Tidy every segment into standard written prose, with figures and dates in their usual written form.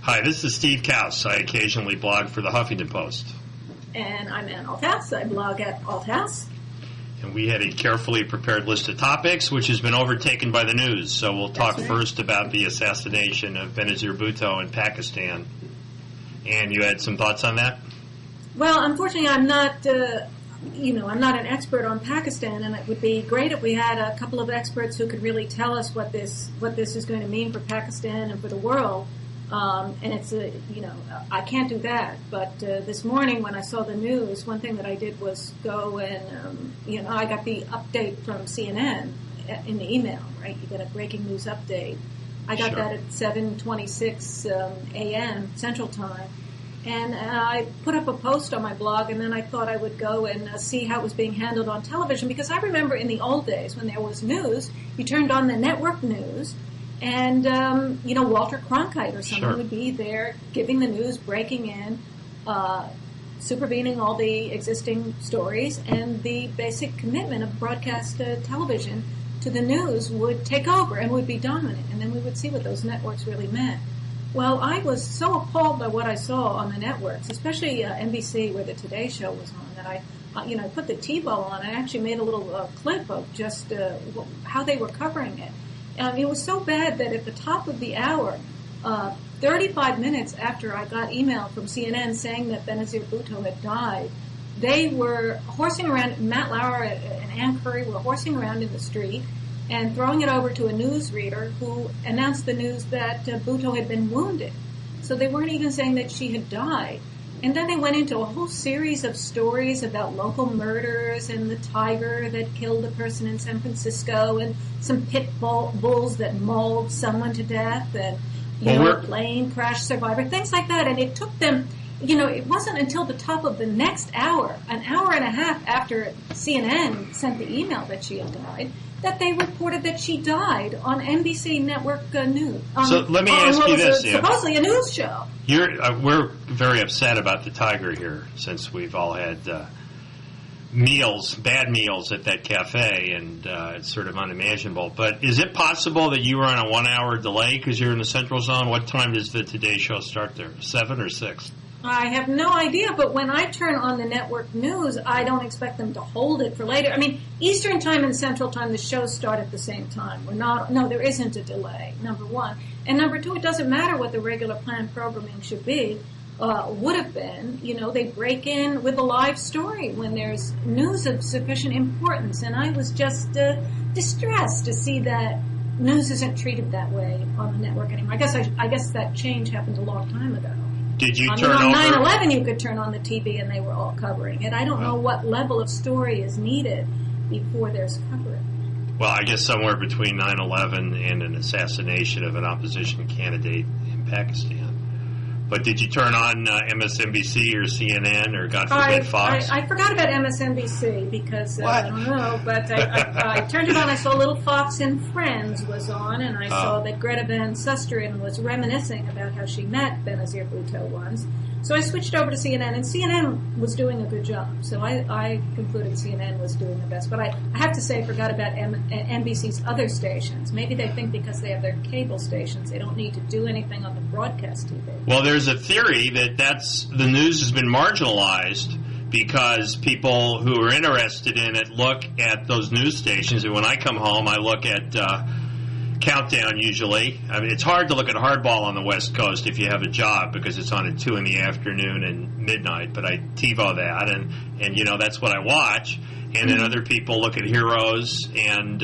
Hi, this is Steve Kaus. I occasionally blog for the Huffington Post. And I'm Ann Althouse. I blog at Althouse. And we had a carefully prepared list of topics, which has been overtaken by the news. So we'll talk first about the assassination of Benazir Bhutto in Pakistan. And you had some thoughts on that? Well, unfortunately, I'm not an expert on Pakistan, and it would be great if we had a couple of experts who could really tell us what this is going to mean for Pakistan and for the world. And it's I can't do that. But this morning when I saw the news, one thing that I did was go and, I got the update from CNN in the email, right? You get a breaking news update. I got that at 7:26 a.m. Central Time. And I put up a post on my blog, and then I thought I would go and see how it was being handled on television. Because I remember in the old days when there was news, you turned on the network news, and, Walter Cronkite or someone would be there giving the news, breaking in, supervening all the existing stories, and the basic commitment of broadcast television to the news would take over and would be dominant, and then we would see what those networks really meant. Well, I was so appalled by what I saw on the networks, especially NBC, where the Today Show was on, that I put the TiVo on. I actually made a little clip of just how they were covering it. It was so bad that at the top of the hour, 35 minutes after I got email from CNN saying that Benazir Bhutto had died, they were horsing around. Matt Lauer and Ann Curry were horsing around in the street and throwing it over to a newsreader who announced the news that Bhutto had been wounded. So they weren't even saying that she had died. And then they went into a whole series of stories about local murders and the tiger that killed a person in San Francisco and some pit bulls that mauled someone to death and, a plane crash survivor, things like that. And it took them, it wasn't until the top of the next hour, an hour and a half after CNN sent the email that she had died, that they reported that she died on NBC network news. So let me ask you this. Supposedly a news show. We're very upset about the tiger here, since we've all had bad meals at that cafe, and it's sort of unimaginable. But is it possible that you were on a 1 hour delay because you're in the Central Zone? What time does the Today Show start there? 7 or 6? I have no idea, but when I turn on the network news, I don't expect them to hold it for later. I mean, Eastern Time and Central Time, the shows start at the same time. There isn't a delay, number one. And number two, it doesn't matter what the regular planned programming should be, would have been. They break in with a live story when there's news of sufficient importance. And I was just distressed to see that news isn't treated that way on the network anymore. I guess that change happened a long time ago. Did you turn on over? 9/11, you could turn on the TV and they were all covering it. I don't know what level of story is needed before there's coverage. Well, I guess somewhere between 9/11 and an assassination of an opposition candidate in Pakistan. But did you turn on MSNBC or CNN or, God forbid, Fox? I forgot about MSNBC because, I don't know, but I turned it on. I saw a little Fox and Friends was on, and I saw that Greta Van Susteren was reminiscing about how she met Benazir Bhutto once. So I switched over to CNN, and CNN was doing a good job. So I concluded CNN was doing the best. But I have to say I forgot about NBC's other stations. Maybe they think because they have their cable stations, they don't need to do anything on the broadcast TV. Well, there's a theory that the news has been marginalized because people who are interested in it look at those news stations. And when I come home, I look at Countdown usually. I mean, it's hard to look at Hardball on the West Coast if you have a job because it's on at 2 in the afternoon and midnight, but I TiVo that, and that's what I watch. And then other people look at Heroes and,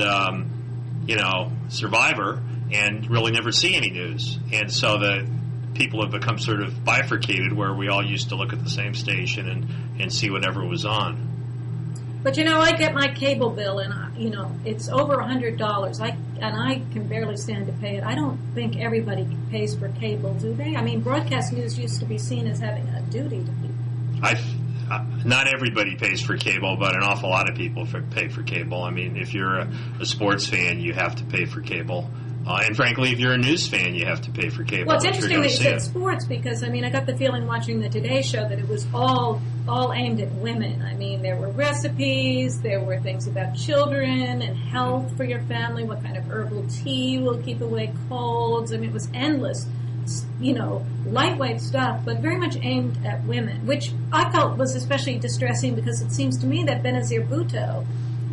Survivor and really never see any news. And so the people have become sort of bifurcated where we all used to look at the same station and see whatever was on. But I get my cable bill, and it's over $100. I can barely stand to pay it. I don't think everybody pays for cable, do they? I mean, broadcast news used to be seen as having a duty to people. Not everybody pays for cable, but an awful lot of people pay for cable. I mean, if you're a sports fan, you have to pay for cable. And frankly, if you're a news fan, you have to pay for cable. Well, it's interesting that you said sports because, I got the feeling watching the Today Show that it was all aimed at women. I mean, there were recipes, there were things about children and health for your family, what kind of herbal tea will keep away colds. I mean, it was endless lightweight stuff, but very much aimed at women, which I felt was especially distressing because it seems to me that Benazir Bhutto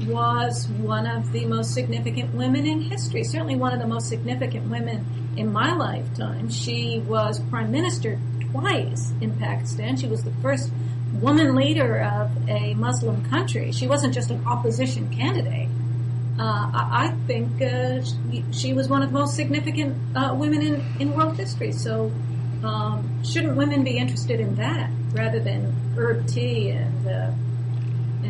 was one of the most significant women in history, certainly one of the most significant women in my lifetime. She was prime minister twice in Pakistan. She was the first woman leader of a Muslim country. She wasn't just an opposition candidate. I think she was one of the most significant women in world history. So shouldn't women be interested in that rather than herb tea and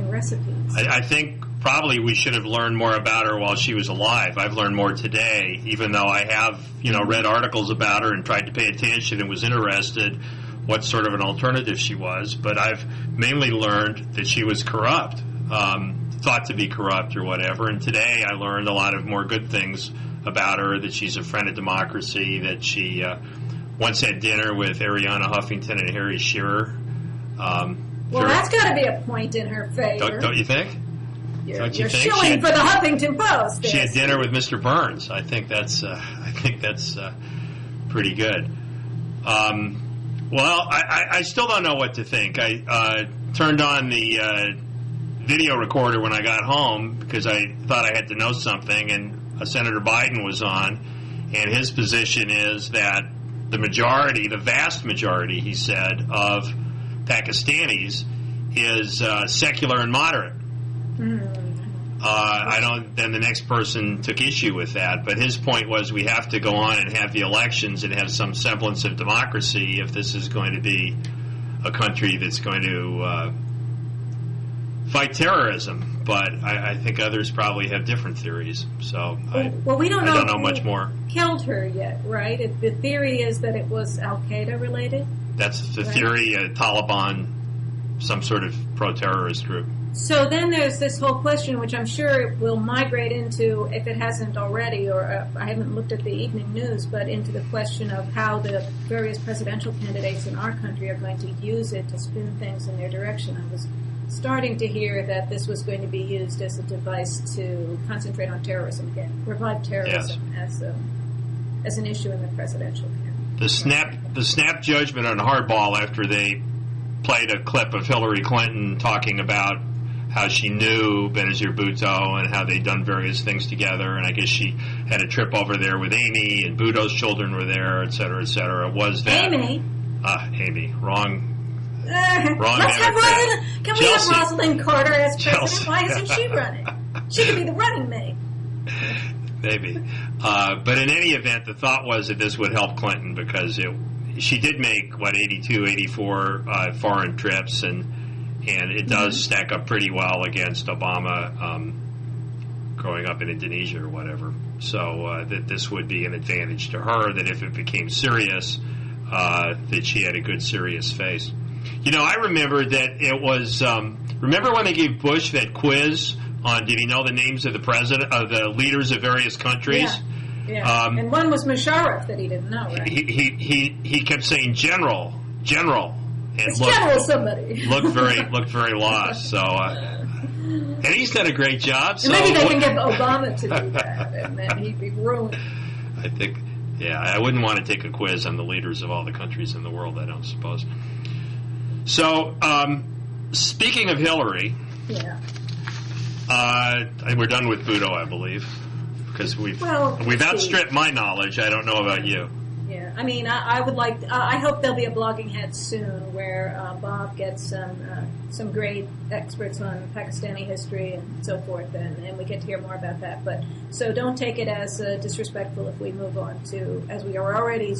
recipes? I think probably we should have learned more about her while she was alive. I've learned more today, even though I have read articles about her and tried to pay attention and was interested what sort of an alternative she was. But I've mainly learned that she was corrupt. Thought to be corrupt or whatever, and today I learned a lot of more good things about her, that she's a friend of democracy, that she once had dinner with Arianna Huffington and Harry Shearer. Well, that's got to be a point in her favor. Don't you think? You're shilling for the Huffington Post. She had dinner with Mr. Burns. I think that's pretty good. Well, I still don't know what to think. I turned on the video recorder when I got home because I thought I had to know something, and Senator Biden was on, and his position is that the vast majority, he said, of Pakistanis is secular and moderate. Then the next person took issue with that, but his point was we have to go on and have the elections and have some semblance of democracy if this is going to be a country that's going to fight terrorism. But I think others probably have different theories. So we don't know. I don't know much more. Killed her yet, right? The theory is that it was Al Qaeda related. That's the theory. Taliban, some sort of pro-terrorist group. So then there's this whole question, which I'm sure will migrate into, if it hasn't already, or I haven't looked at the evening news, but into the question of how the various presidential candidates in our country are going to use it to spin things in their direction. I was starting to hear that this was going to be used as a device to concentrate on terrorism again, revive terrorism as an issue in the presidential campaign. The snap judgment on hardball after they played a clip of Hillary Clinton talking about how she knew Benazir Bhutto and how they'd done various things together, and I guess she had a trip over there with Amy, and Bhutto's children were there, et cetera, et cetera. Was that Amy? Amy, wrong. Let's have Can we have Rosalind Carter as president? Why isn't she running? She could be the running mate. Maybe. But in any event, the thought was that this would help Clinton because she did make, 82, 84 foreign trips, and it does stack up pretty well against Obama growing up in Indonesia or whatever. So that this would be an advantage to her, that if it became serious, that she had a good, serious face. I remember that it was, remember when they gave Bush that quiz on did he know the names of the leaders of various countries? Yeah. And one was Musharraf that he didn't know, right? He kept saying general. And general somebody. looked very lost. So, and he's done a great job. So maybe they can get Obama to do that, and then he'd be ruined. I think, I wouldn't want to take a quiz on the leaders of all the countries in the world, I don't suppose. So, speaking of Hillary, we're done with Bhutto, I believe, because we've outstripped my knowledge. I don't know about you. Yeah, I mean, I would like. I hope there'll be a blogging head soon where Bob gets some great experts on Pakistani history and so forth, and we get to hear more about that. But so don't take it as disrespectful if we move on to, as we are already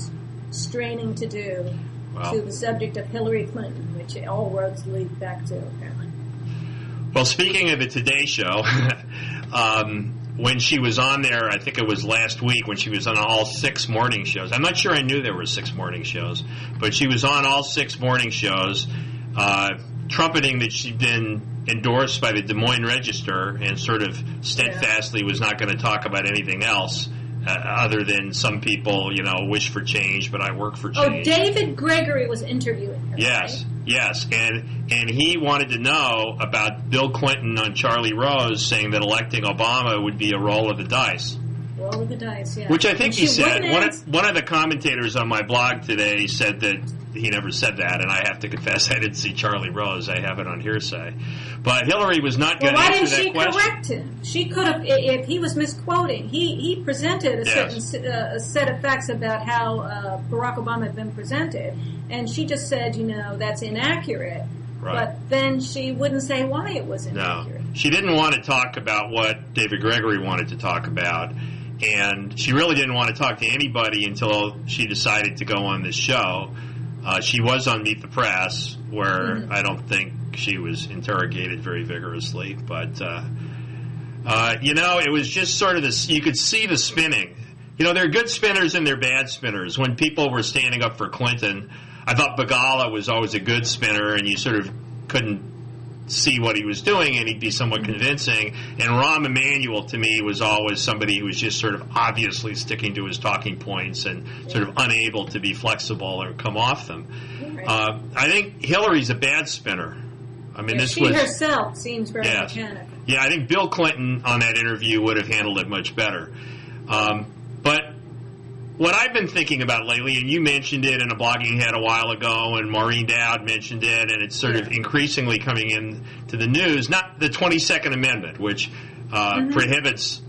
straining to do, to the subject of Hillary Clinton, which all roads lead back to, apparently. Well, speaking of the Today Show, when she was on there, I think it was last week, when she was on all 6 morning shows. I'm not sure I knew there were 6 morning shows, but she was on all 6 morning shows, trumpeting that she'd been endorsed by the Des Moines Register and sort of steadfastly was not going to talk about anything else. Other than some people, wish for change, but I work for change. Oh, David Gregory was interviewing her. Yes, right? yes, and he wanted to know about Bill Clinton on Charlie Rose saying that electing Obama would be a roll of the dice. Roll of the dice, yeah. Which I think he said. One One of the commentators on my blog today said that he never said that, and I have to confess I didn't see Charlie Rose. I have it on hearsay. But Hillary was not going to answer that question. Why didn't she correct him? She could have, if he was misquoting. He presented a certain a set of facts about how Barack Obama had been presented, and she just said, that's inaccurate. Right. But then she wouldn't say why it was inaccurate. No. She didn't want to talk about what David Gregory wanted to talk about. And she really didn't want to talk to anybody until she decided to go on this show. She was on Meet the Press, where I don't think she was interrogated very vigorously. But, it was just sort of this, you could see the spinning. There are good spinners and there are bad spinners. When people were standing up for Clinton, I thought Begala was always a good spinner, and you sort of couldn't see what he was doing, and he'd be somewhat convincing. And Rahm Emanuel, to me, was always somebody who was just sort of obviously sticking to his talking points and sort of unable to be flexible or come off them. Right. I think Hillary's a bad spinner. I mean, she herself seems very mechanical. Yeah, I think Bill Clinton on that interview would have handled it much better. But what I've been thinking about lately, and you mentioned it in a blogging head a while ago, and Maureen Dowd mentioned it, and it's sort of increasingly coming into the news, not the 22nd Amendment, which prohibits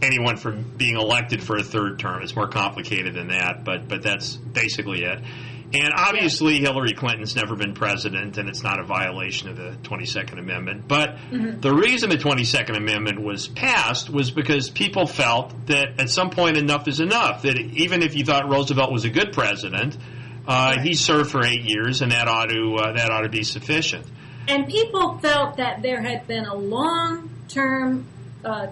anyone from being elected for a third term. It's more complicated than that, but that's basically it. And obviously Hillary Clinton's never been president, and it's not a violation of the 22nd Amendment. But the reason the 22nd Amendment was passed was because people felt that at some point enough is enough, that even if you thought Roosevelt was a good president, he served for 8 years, and that ought to be sufficient. And people felt that there had been a long-term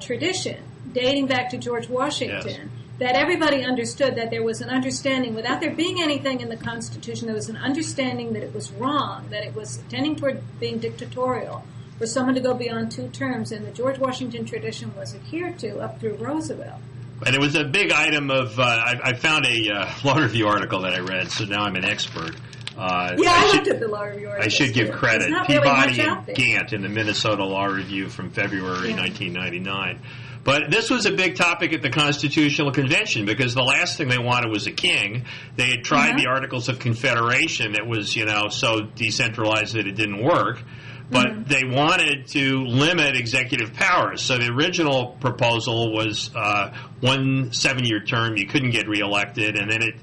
tradition dating back to George Washington, that everybody understood that there was an understanding, without there being anything in the Constitution, there was an understanding that it was wrong, that it was tending toward being dictatorial for someone to go beyond 2 terms, and the George Washington tradition was adhered to up through Roosevelt. And it was a big item of, I found a law review article that I read, so now I'm an expert. I looked at the law review article. I should give credit. Peabody and Gant in the Minnesota Law Review from February 1999. But this was a big topic at the Constitutional Convention because the last thing they wanted was a king. They had tried the Articles of Confederation that was, so decentralized that it didn't work. But they wanted to limit executive powers. So the original proposal was 1 7-year term, you couldn't get reelected, and then it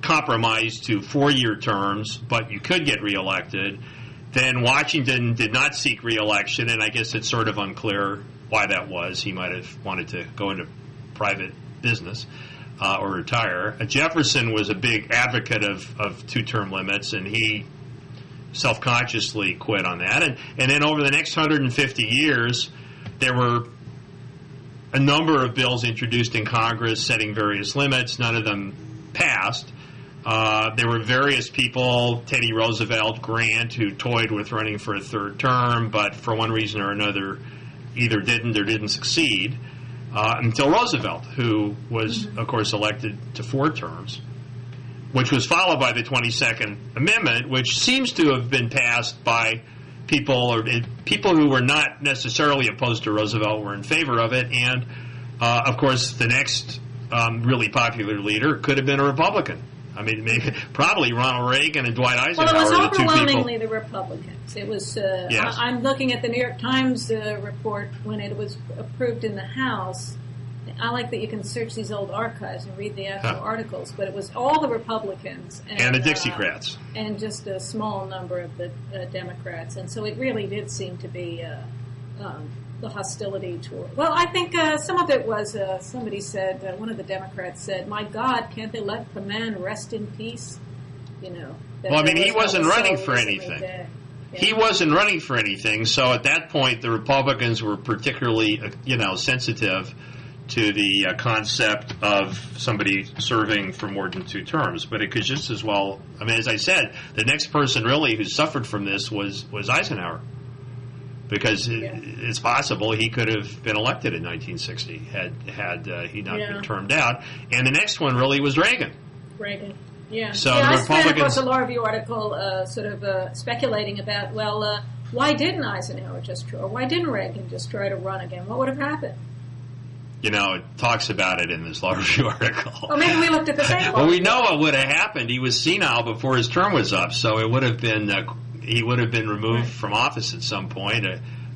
compromised to 4-year terms, but you could get reelected. Then Washington did not seek reelection, and I guess it's sort of unclear why that was. He might have wanted to go into private business or retire. Jefferson was a big advocate of 2-term limits, and he self-consciously quit on that. And then over the next 150 years, there were a number of bills introduced in Congress setting various limits. None of them passed. There were various people, Teddy Roosevelt, Grant, who toyed with running for a 3rd term, but for one reason or another either didn't or didn't succeed, until Roosevelt, who was, of course, elected to 4 terms, which was followed by the 22nd Amendment, which seems to have been passed by people who were not necessarily opposed to Roosevelt were in favor of it. And, of course, the next really popular leader could have been a Republican. I mean, probably Ronald Reagan and Dwight Eisenhower. Well, it was the 2 people. overwhelmingly the Republicans. It was. I'm looking at the New York Times report when it was approved in the House. I like that you can search these old archives and read the actual articles, but it was all the Republicans and the Dixiecrats, and just a small number of the Democrats, and so it really did seem to be the hostility toward. Well, I think some of it was. Somebody said, one of the Democrats said, "My God, can't they let the man rest in peace?" Well, I mean, he wasn't running for anything. He wasn't running for anything, so at that point, the Republicans were particularly, sensitive to the concept of somebody serving for more than 2 terms. But it could just as well, I mean, as I said, the next person really who suffered from this was Eisenhower. Because it's possible he could have been elected in 1960 had he not been termed out. And the next one really was Reagan. Yeah. So the Republicans. I spread across a law review article speculating about, why didn't Eisenhower why didn't Reagan just try to run again? What would have happened? it talks about it in this law review article. Or maybe we looked at the same one. Well, we know what would have happened. He was senile before his term was up, so it would have been he would have been removed from office at some point,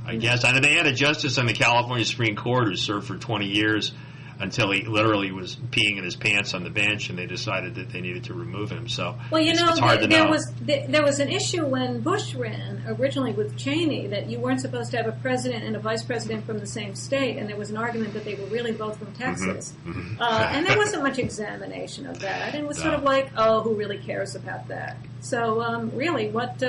I guess. And they had a justice on the California Supreme Court who served for 20 years until he literally was peeing in his pants on the bench, and they decided that they needed to remove him. So well, it's hard to know. There was an issue when Bush ran originally with Cheney that you weren't supposed to have a president and a vice president from the same state, and there was an argument that they were really both from Texas. And there wasn't much examination of that. And it was sort of like, oh, who really cares about that? So really, what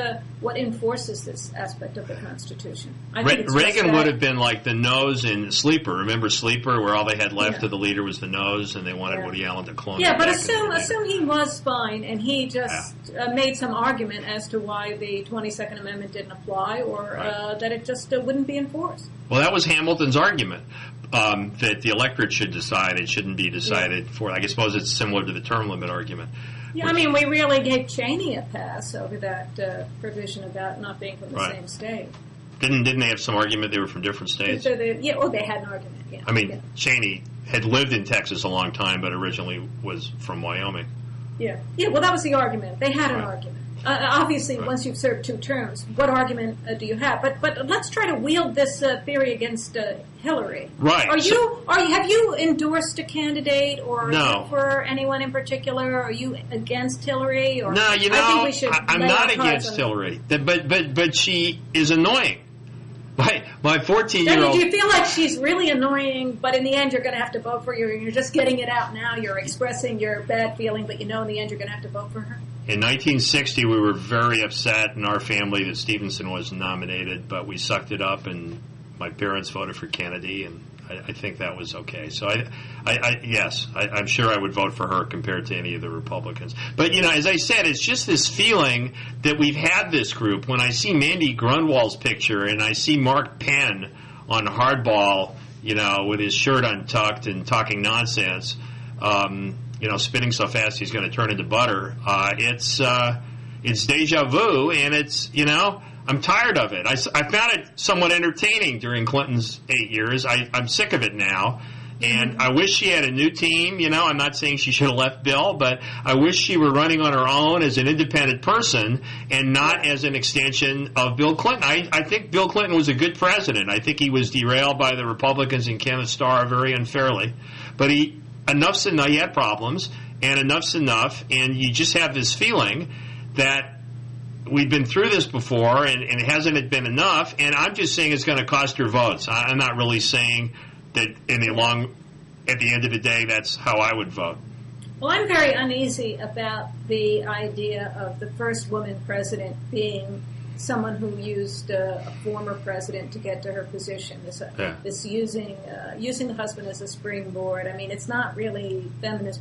enforces this aspect of the Constitution? I think it's Reagan would have been like the nose in Sleeper. Remember Sleeper, where all they had left of the leader was the nose, and they wanted Woody Allen to clone. Yeah, but assume he was fine, and he just made some argument as to why the 22nd Amendment didn't apply, or that it just wouldn't be enforced. Well, that was Hamilton's argument, that the electorate should decide. It shouldn't be decided for. I suppose it's similar to the term limit argument. Yeah, I mean, we really gave Cheney a pass over that provision about not being from the same state. Didn't they have some argument they were from different states? So they had an argument, yeah. I mean, Cheney had lived in Texas a long time, but originally was from Wyoming. Yeah, well, that was the argument. They had an argument. Obviously, once you've served 2 terms, what argument do you have? But let's try to wield this theory against Hillary. Right. Have you endorsed a candidate or no. for anyone in particular? Are you against Hillary? Or no, I think we should I'm not against Hillary, but she is annoying. My 14-year-old. Do you feel like she's really annoying, but in the end you're going to have to vote for her? You're just getting it out now. You're expressing your bad feeling, but in the end you're going to have to vote for her? In 1960, we were very upset in our family that Stevenson was nominated, but we sucked it up, and my parents voted for Kennedy, and I think that was okay. So, yes, I'm sure I would vote for her compared to any of the Republicans. But, as I said, it's just this feeling that we've had this group. When I see Mandy Grunwald's picture and I see Mark Penn on Hardball, with his shirt untucked and talking nonsense, spinning so fast he's going to turn into butter, it's deja vu, and it's, I'm tired of it. I found it somewhat entertaining during Clinton's 8 years. I'm sick of it now. And I wish she had a new team. I'm not saying she should have left Bill, but I wish she were running on her own as an independent person and not as an extension of Bill Clinton. I think Bill Clinton was a good president. I think he was derailed by the Republicans and Kenneth Starr very unfairly. But enough's enough. He had problems, and enough's enough. And you just have this feeling that we've been through this before, and hasn't it been enough? And I'm just saying it's going to cost her votes. I'm not really saying that at the end of the day, that's how I would vote. Well, I'm very uneasy about the idea of the first woman president being someone who used a former president to get to her position. This using the husband as a springboard. I mean, it's not really feminist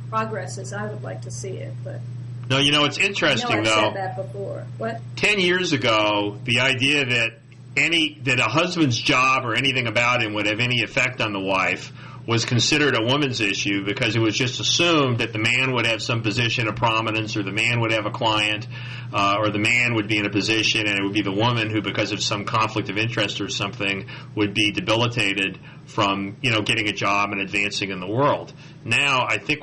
progress as I would like to see it, but. No, it's interesting, I've though. said that before. What? 10 years ago, the idea that a husband's job or anything about him would have any effect on the wife was considered a woman's issue because it was just assumed that the man would have some position of prominence, or the man would have a client, or the man would be in a position, and it would be the woman who, because of some conflict of interest or something, would be debilitated from getting a job and advancing in the world. Now, I think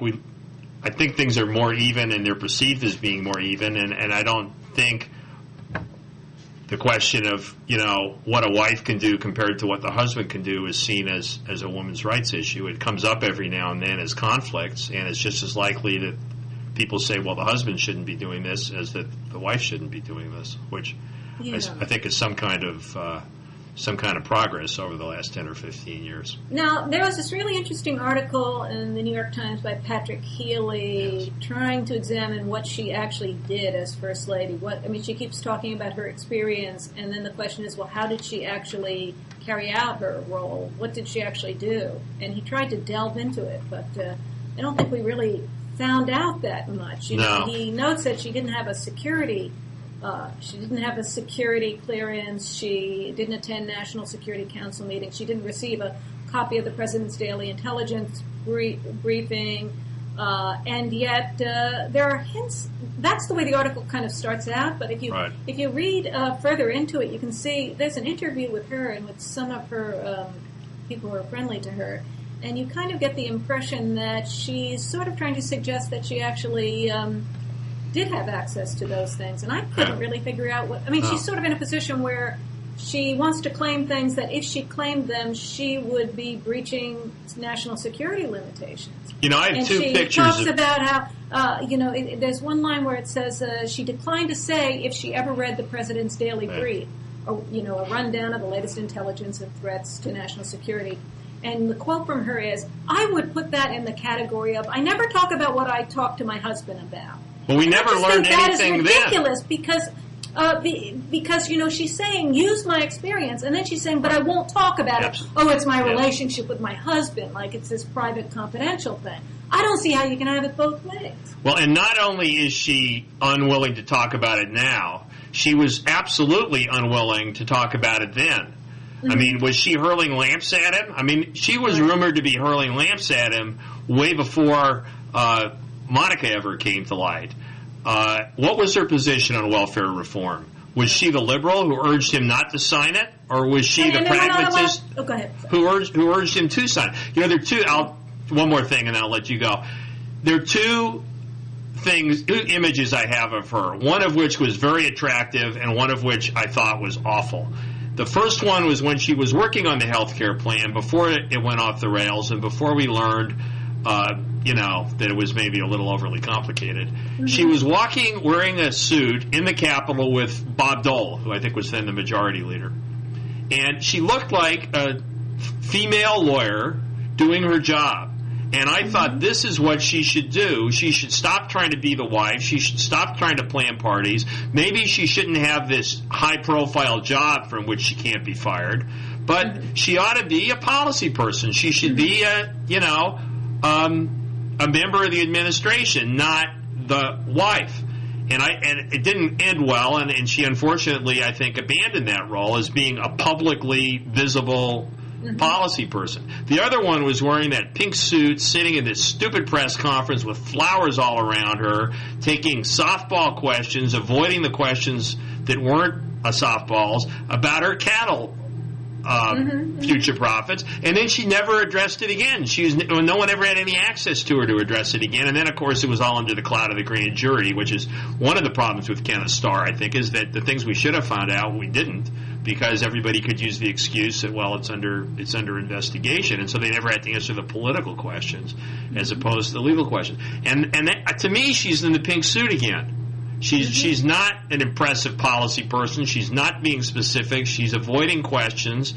things are more even, and they're perceived as being more even, and I don't think the question of, what a wife can do compared to what the husband can do is seen as a woman's rights issue. It comes up every now and then as conflicts, and it's just as likely that people say, well, the husband shouldn't be doing this as that the wife shouldn't be doing this, which I think is some kind of progress over the last 10 or 15 years. Now, there was this really interesting article in the New York Times by Patrick Healy trying to examine what she actually did as First Lady. She keeps talking about her experience, and then the question is, well, how did she actually carry out her role? What did she actually do? And he tried to delve into it, but I don't think we really found out that much. No. He notes that she didn't have a security clearance. She didn't attend National Security Council meetings. She didn't receive a copy of the President's Daily Intelligence Briefing. And yet there are hints. That's the way the article kind of starts out. But if you read further into it, you can see there's an interview with her and with some of her people who are friendly to her. And you kind of get the impression that she's sort of trying to suggest that she actually did have access to those things. And I couldn't really figure out what... I mean, she's sort of in a position where she wants to claim things that if she claimed them, she would be breaching national security limitations. You know, I have two pictures. She talks about how, there's one line where it says she declined to say if she ever read the president's daily brief, or, a rundown of the latest intelligence and threats to national security. And the quote from her is, I would put that in the category of, I never talk about what I talk to my husband about. Well, we never learned anything then. That is ridiculous because she's saying, use my experience, and then she's saying, but I won't talk about it. Oh, it's my relationship with my husband, like it's this private, confidential thing. I don't see how you can have it both ways. Well, and not only is she unwilling to talk about it now, she was absolutely unwilling to talk about it then. Mm-hmm. I mean, was she hurling lamps at him? I mean, she was rumored to be hurling lamps at him way before Monica ever came to light. What was her position on welfare reform? Was she the liberal who urged him not to sign it, or was she the pragmatist who urged him to sign it? There are two. One more thing, and then I'll let you go. There are two images I have of her. One of which was very attractive, and one of which I thought was awful. The first one was when she was working on the health care plan before it went off the rails, and before we learned that it was maybe a little overly complicated. Mm-hmm. She was walking wearing a suit in the Capitol with Bob Dole, who I think was then the majority leader. And she looked like a female lawyer doing her job. And I thought, this is what she should do. She should stop trying to be the wife. She should stop trying to plan parties. Maybe she shouldn't have this high-profile job from which she can't be fired. But she ought to be a policy person. She should be a member of the administration, not the wife. And it didn't end well, and she unfortunately, I think, abandoned that role as being a publicly visible policy person. The other one was wearing that pink suit, sitting in this stupid press conference with flowers all around her, taking softball questions, avoiding the questions that weren't softballs, about her cattle future profits, and then she never addressed it again. No one ever had any access to her to address it again, and then, of course, it was all under the cloud of the grand jury, which is one of the problems with Kenneth Starr, I think, is that the things we should have found out, we didn't, because everybody could use the excuse that, well, it's under investigation, and so they never had to answer the political questions as opposed to the legal questions. And that, to me, she's in the pink suit again. She's not an impressive policy person. She's not being specific. She's avoiding questions.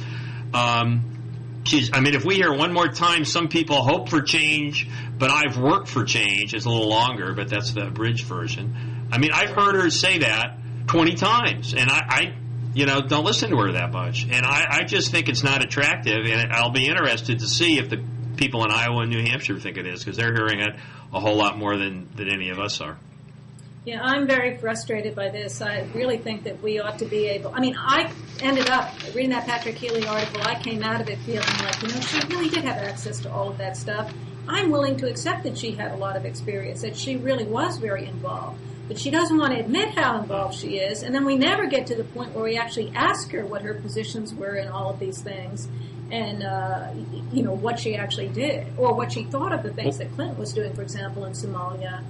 If we hear one more time, some people hope for change, but I've worked for change. It's a little longer, but that's the abridged version. I mean, I've heard her say that 20 times, and I don't listen to her that much. And I just think it's not attractive, and I'll be interested to see if the people in Iowa and New Hampshire think it is, because they're hearing it a whole lot more than any of us are. Yeah, I'm very frustrated by this. I really think that we ought to be able... I mean, I ended up reading that Patrick Healy article. I came out of it feeling like, she really did have access to all of that stuff. I'm willing to accept that she had a lot of experience, that she really was very involved. But she doesn't want to admit how involved she is, and then we never get to the point where we actually ask her what her positions were in all of these things, and, what she actually did, or what she thought of the things that Clinton was doing, for example, in Somalia.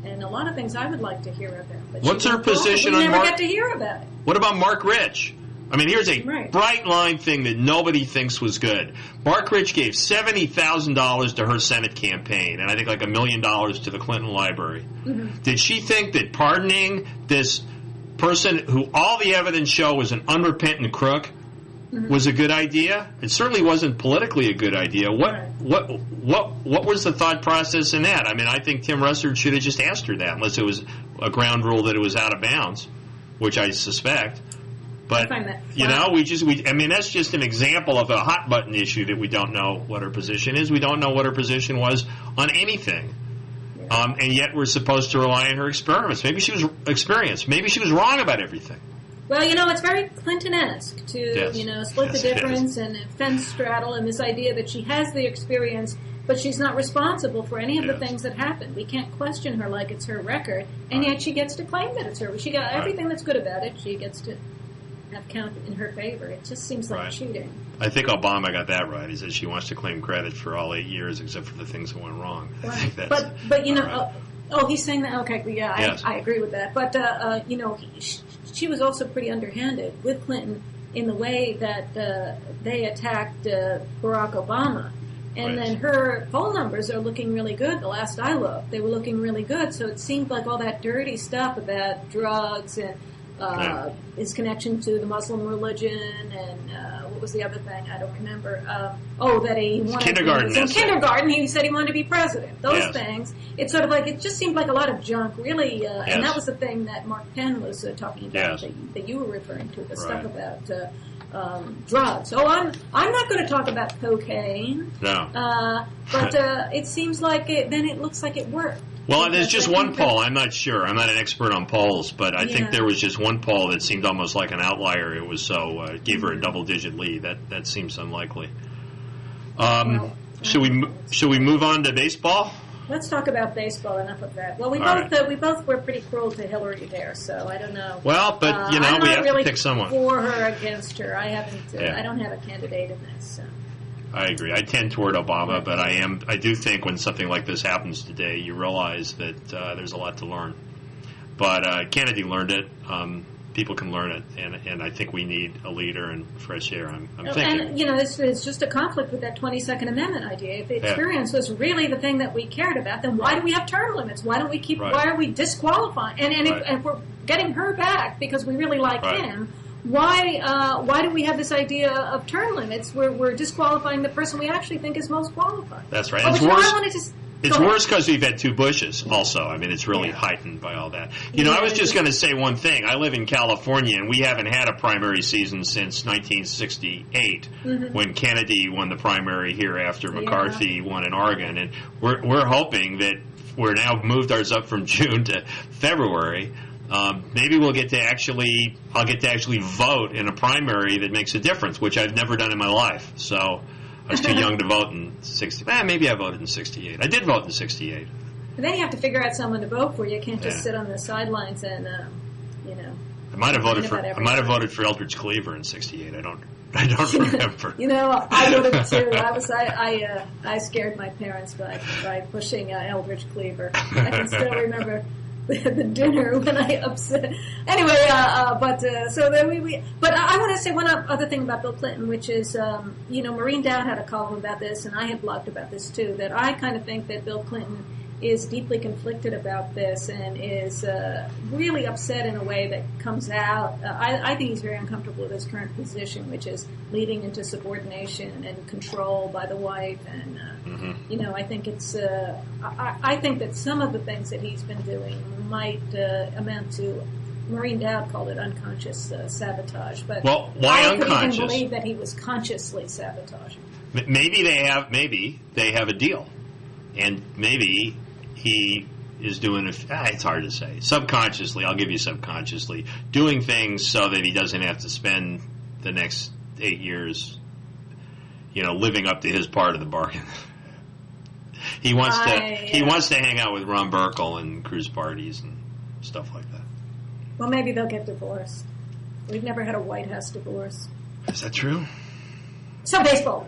And a lot of things I would like to hear about. But what's her position on Mark? We never get to hear about it. What about Mark Rich? I mean, here's a bright line thing that nobody thinks was good. Mark Rich gave $70,000 to her Senate campaign, and I think like $1 million to the Clinton Library. Mm-hmm. Did she think that pardoning this person who all the evidence show was an unrepentant crook was a good idea? It certainly wasn't politically a good idea. What was the thought process in that? I mean, I think Tim Russert should have just asked her that, unless it was a ground rule that it was out of bounds, which I suspect. But that's just an example of a hot button issue that we don't know what her position is. We don't know what her position was on anything. And yet we're supposed to rely on her experiments. Maybe she was experienced. Maybe she was wrong about everything. Well, it's very Clinton-esque to, split the difference and fence straddle, and this idea that she has the experience, but she's not responsible for any of the things that happen. We can't question her like it's her record, and yet she gets to claim that it's her. She got everything that's good about it. She gets to have counted in her favor. It just seems like cheating. I think Obama got that right. He said she wants to claim credit for all 8 years except for the things that went wrong. Right. I think that's but you know, he's saying that. Okay, yeah, yes. I agree with that. But you know, she was also pretty underhanded with Clinton in the way that they attacked Barack Obama. And then her poll numbers are looking really good. The last I looked, they were looking really good. So it seemed like all that dirty stuff about drugs and his connection to the Muslim religion and what was the other thing? I don't remember. That he wanted kindergarten. In kindergarten, he said he wanted to be president. Those things. It's sort of like, it just seemed like a lot of junk, really. And that was the thing that Mark Penn was talking about that you were referring to, the stuff about drugs. Oh, I'm not going to talk about cocaine. No. But it seems like then it looks like it worked. Well, there's just one poll. I'm not sure. I'm not an expert on polls, but I think there was just one poll that seemed almost like an outlier. It was gave her a double-digit lead. That seems unlikely. Should we move on to baseball? Let's talk about baseball. Enough of that. Well, we both were pretty cruel to Hillary there, so I don't know. Well, but we have to pick someone. For her, against her. I haven't. I don't have a candidate in this. So. I agree. I tend toward Obama, but I do think when something like this happens today, you realize that there's a lot to learn. But Kennedy learned it. People can learn it, and I think we need a leader and fresh air. I'm thinking. And, you know, it's just a conflict with that 22nd Amendment idea. If the experience was really the thing that we cared about, then why do we have term limits? Why don't we keep? Why are we disqualifying? And if we're getting her back because we really like him, why do we have this idea of term limits? We're disqualifying the person we actually think is most qualified. That's right. It's worse because we've had 2 Bushes also. I mean, it's really heightened by all that. You know, I was just going to say one thing. I live in California, and we haven't had a primary season since 1968 when Kennedy won the primary here after McCarthy won in Oregon. And we're hoping that we're now moved ours up from June to February. Maybe I'll get to actually vote in a primary that makes a difference, which I've never done in my life. So I was too young to vote in 60. Maybe I voted in 68. I did vote in 68. And then you have to figure out someone to vote for. You can't just sit on the sidelines and, you know. I might have voted for Eldridge Cleaver in 68. I don't remember. You know, I voted too. I scared my parents by pushing Eldridge Cleaver. I can still remember the dinner when I upset. Anyway, so then But I want to say one other thing about Bill Clinton, which is, you know, Maureen Dowd had a column about this, and I had blogged about this too. That I kind of think that Bill Clinton is deeply conflicted about this and is really upset in a way that comes out. I think he's very uncomfortable with his current position, which is leading into subordination and control by the wife. And you know, I think it's. I think that some of the things that he's been doing might amount to. Maureen Dowd called it unconscious sabotage, but why I unconscious? I couldn't believe that he was consciously sabotaging. Maybe they have a deal, and maybe he is doing it's hard to say. Subconsciously, I'll give you subconsciously, doing things so that he doesn't have to spend the next 8 years, you know, living up to his part of the bargain. He wants to hang out with Ron Burkle and cruise parties and stuff like that. Well, maybe they'll get divorced. We've never had a White House divorce. Is that true? So baseball.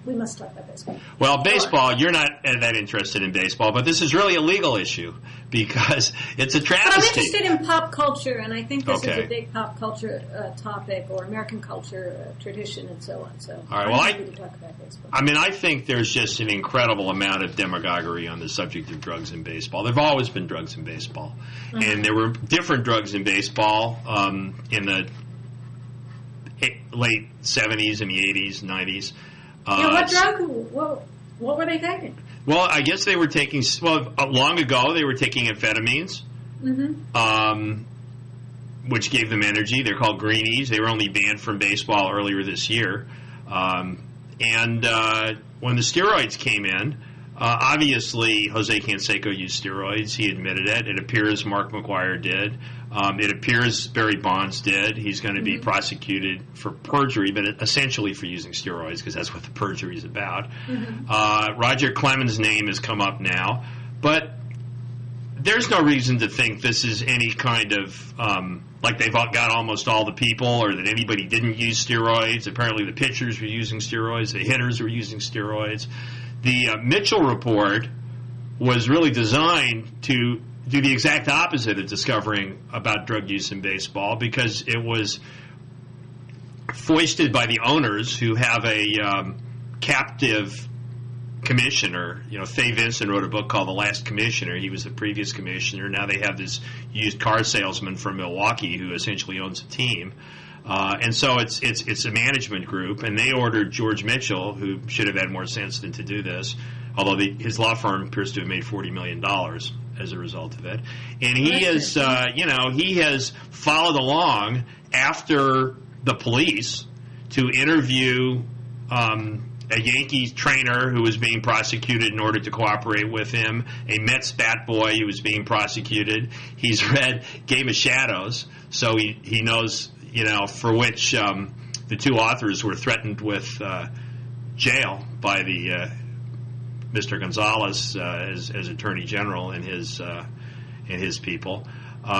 We must talk about baseball. Well, baseball, you're not that interested in baseball, but this is really a legal issue because it's a travesty. But I'm interested in pop culture, and I think this is a big pop culture topic, or American culture tradition, and so on. So all right, well, I'm happy to talk about baseball. I mean, I think there's just an incredible amount of demagoguery on the subject of drugs in baseball. There have always been drugs in baseball, and there were different drugs in baseball in the late 70s and the 80s, 90s. What drug? What were they taking? Well, I guess they were taking, long ago they were taking amphetamines, which gave them energy. They're called greenies. They were only banned from baseball earlier this year. And when the steroids came in, obviously Jose Canseco used steroids. He admitted it. It appears Mark McGwire did. It appears Barry Bonds did. He's going to be prosecuted for perjury, but essentially for using steroids, because that's what the perjury is about. Roger Clemens' name has come up now. But there's no reason to think this is any kind of like they've got almost all the people, or that anybody didn't use steroids. Apparently the pitchers were using steroids, the hitters were using steroids. The Mitchell report was really designed to do the exact opposite of discovering about drug use in baseball, because it was foisted by the owners, who have a captive commissioner. Fay Vincent wrote a book called The Last Commissioner. He was the previous commissioner. Now they have this used car salesman from Milwaukee who essentially owns a team. And so it's a management group, and they ordered George Mitchell, who should have had more sense than to do this, although his law firm appears to have made $40 million as a result of it. And he he has followed along after the police to interview a Yankees trainer who was being prosecuted in order to cooperate with him, a Mets bat boy who was being prosecuted. He's read Game of Shadows, so he knows, for which the two authors were threatened with jail by the Mr. Gonzalez as Attorney General and his people.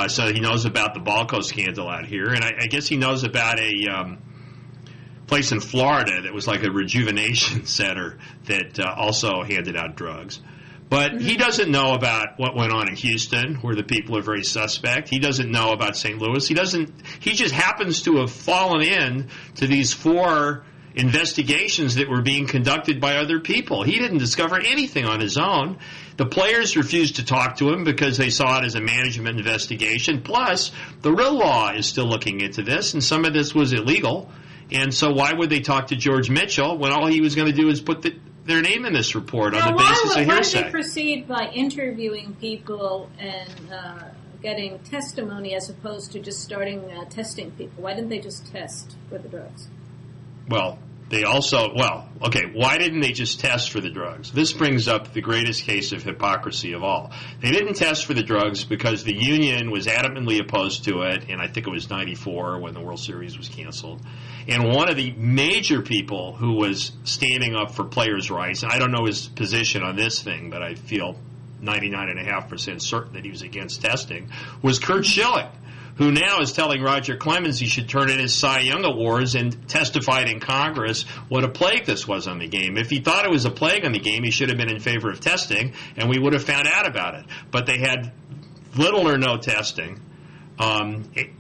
So he knows about the Balco scandal out here, and I guess he knows about a place in Florida that was like a rejuvenation center that also handed out drugs. But he doesn't know about what went on in Houston, where the people are very suspect. He doesn't know about St. Louis. He just happens to have fallen in to these 4 investigations that were being conducted by other people. He didn't discover anything on his own. The players refused to talk to him because they saw it as a management investigation. Plus, the real law is still looking into this, and some of this was illegal. And so why would they talk to George Mitchell when all he was going to do is put their name in this report on the basis of hearsay? Why did they proceed by interviewing people and getting testimony as opposed to just starting testing people? Why didn't they just test for the drugs? Well, why didn't they just test for the drugs? This brings up the greatest case of hypocrisy of all. They didn't test for the drugs because the union was adamantly opposed to it, and I think it was 94 when the World Series was canceled. And one of the major people who was standing up for players' rights, and I don't know his position on this thing, but I feel 99.5% certain that he was against testing, was Curt Schilling, who now is telling Roger Clemens he should turn in his Cy Young Awards and testified in Congress what a plague this was on the game. If he thought it was a plague on the game, he should have been in favor of testing, and we would have found out about it. But they had little or no testing.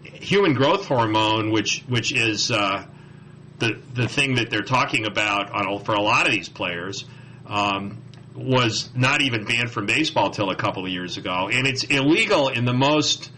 Human growth hormone, which is the thing that they're talking about for a lot of these players, was not even banned from baseball till a couple of years ago. And it's illegal in the most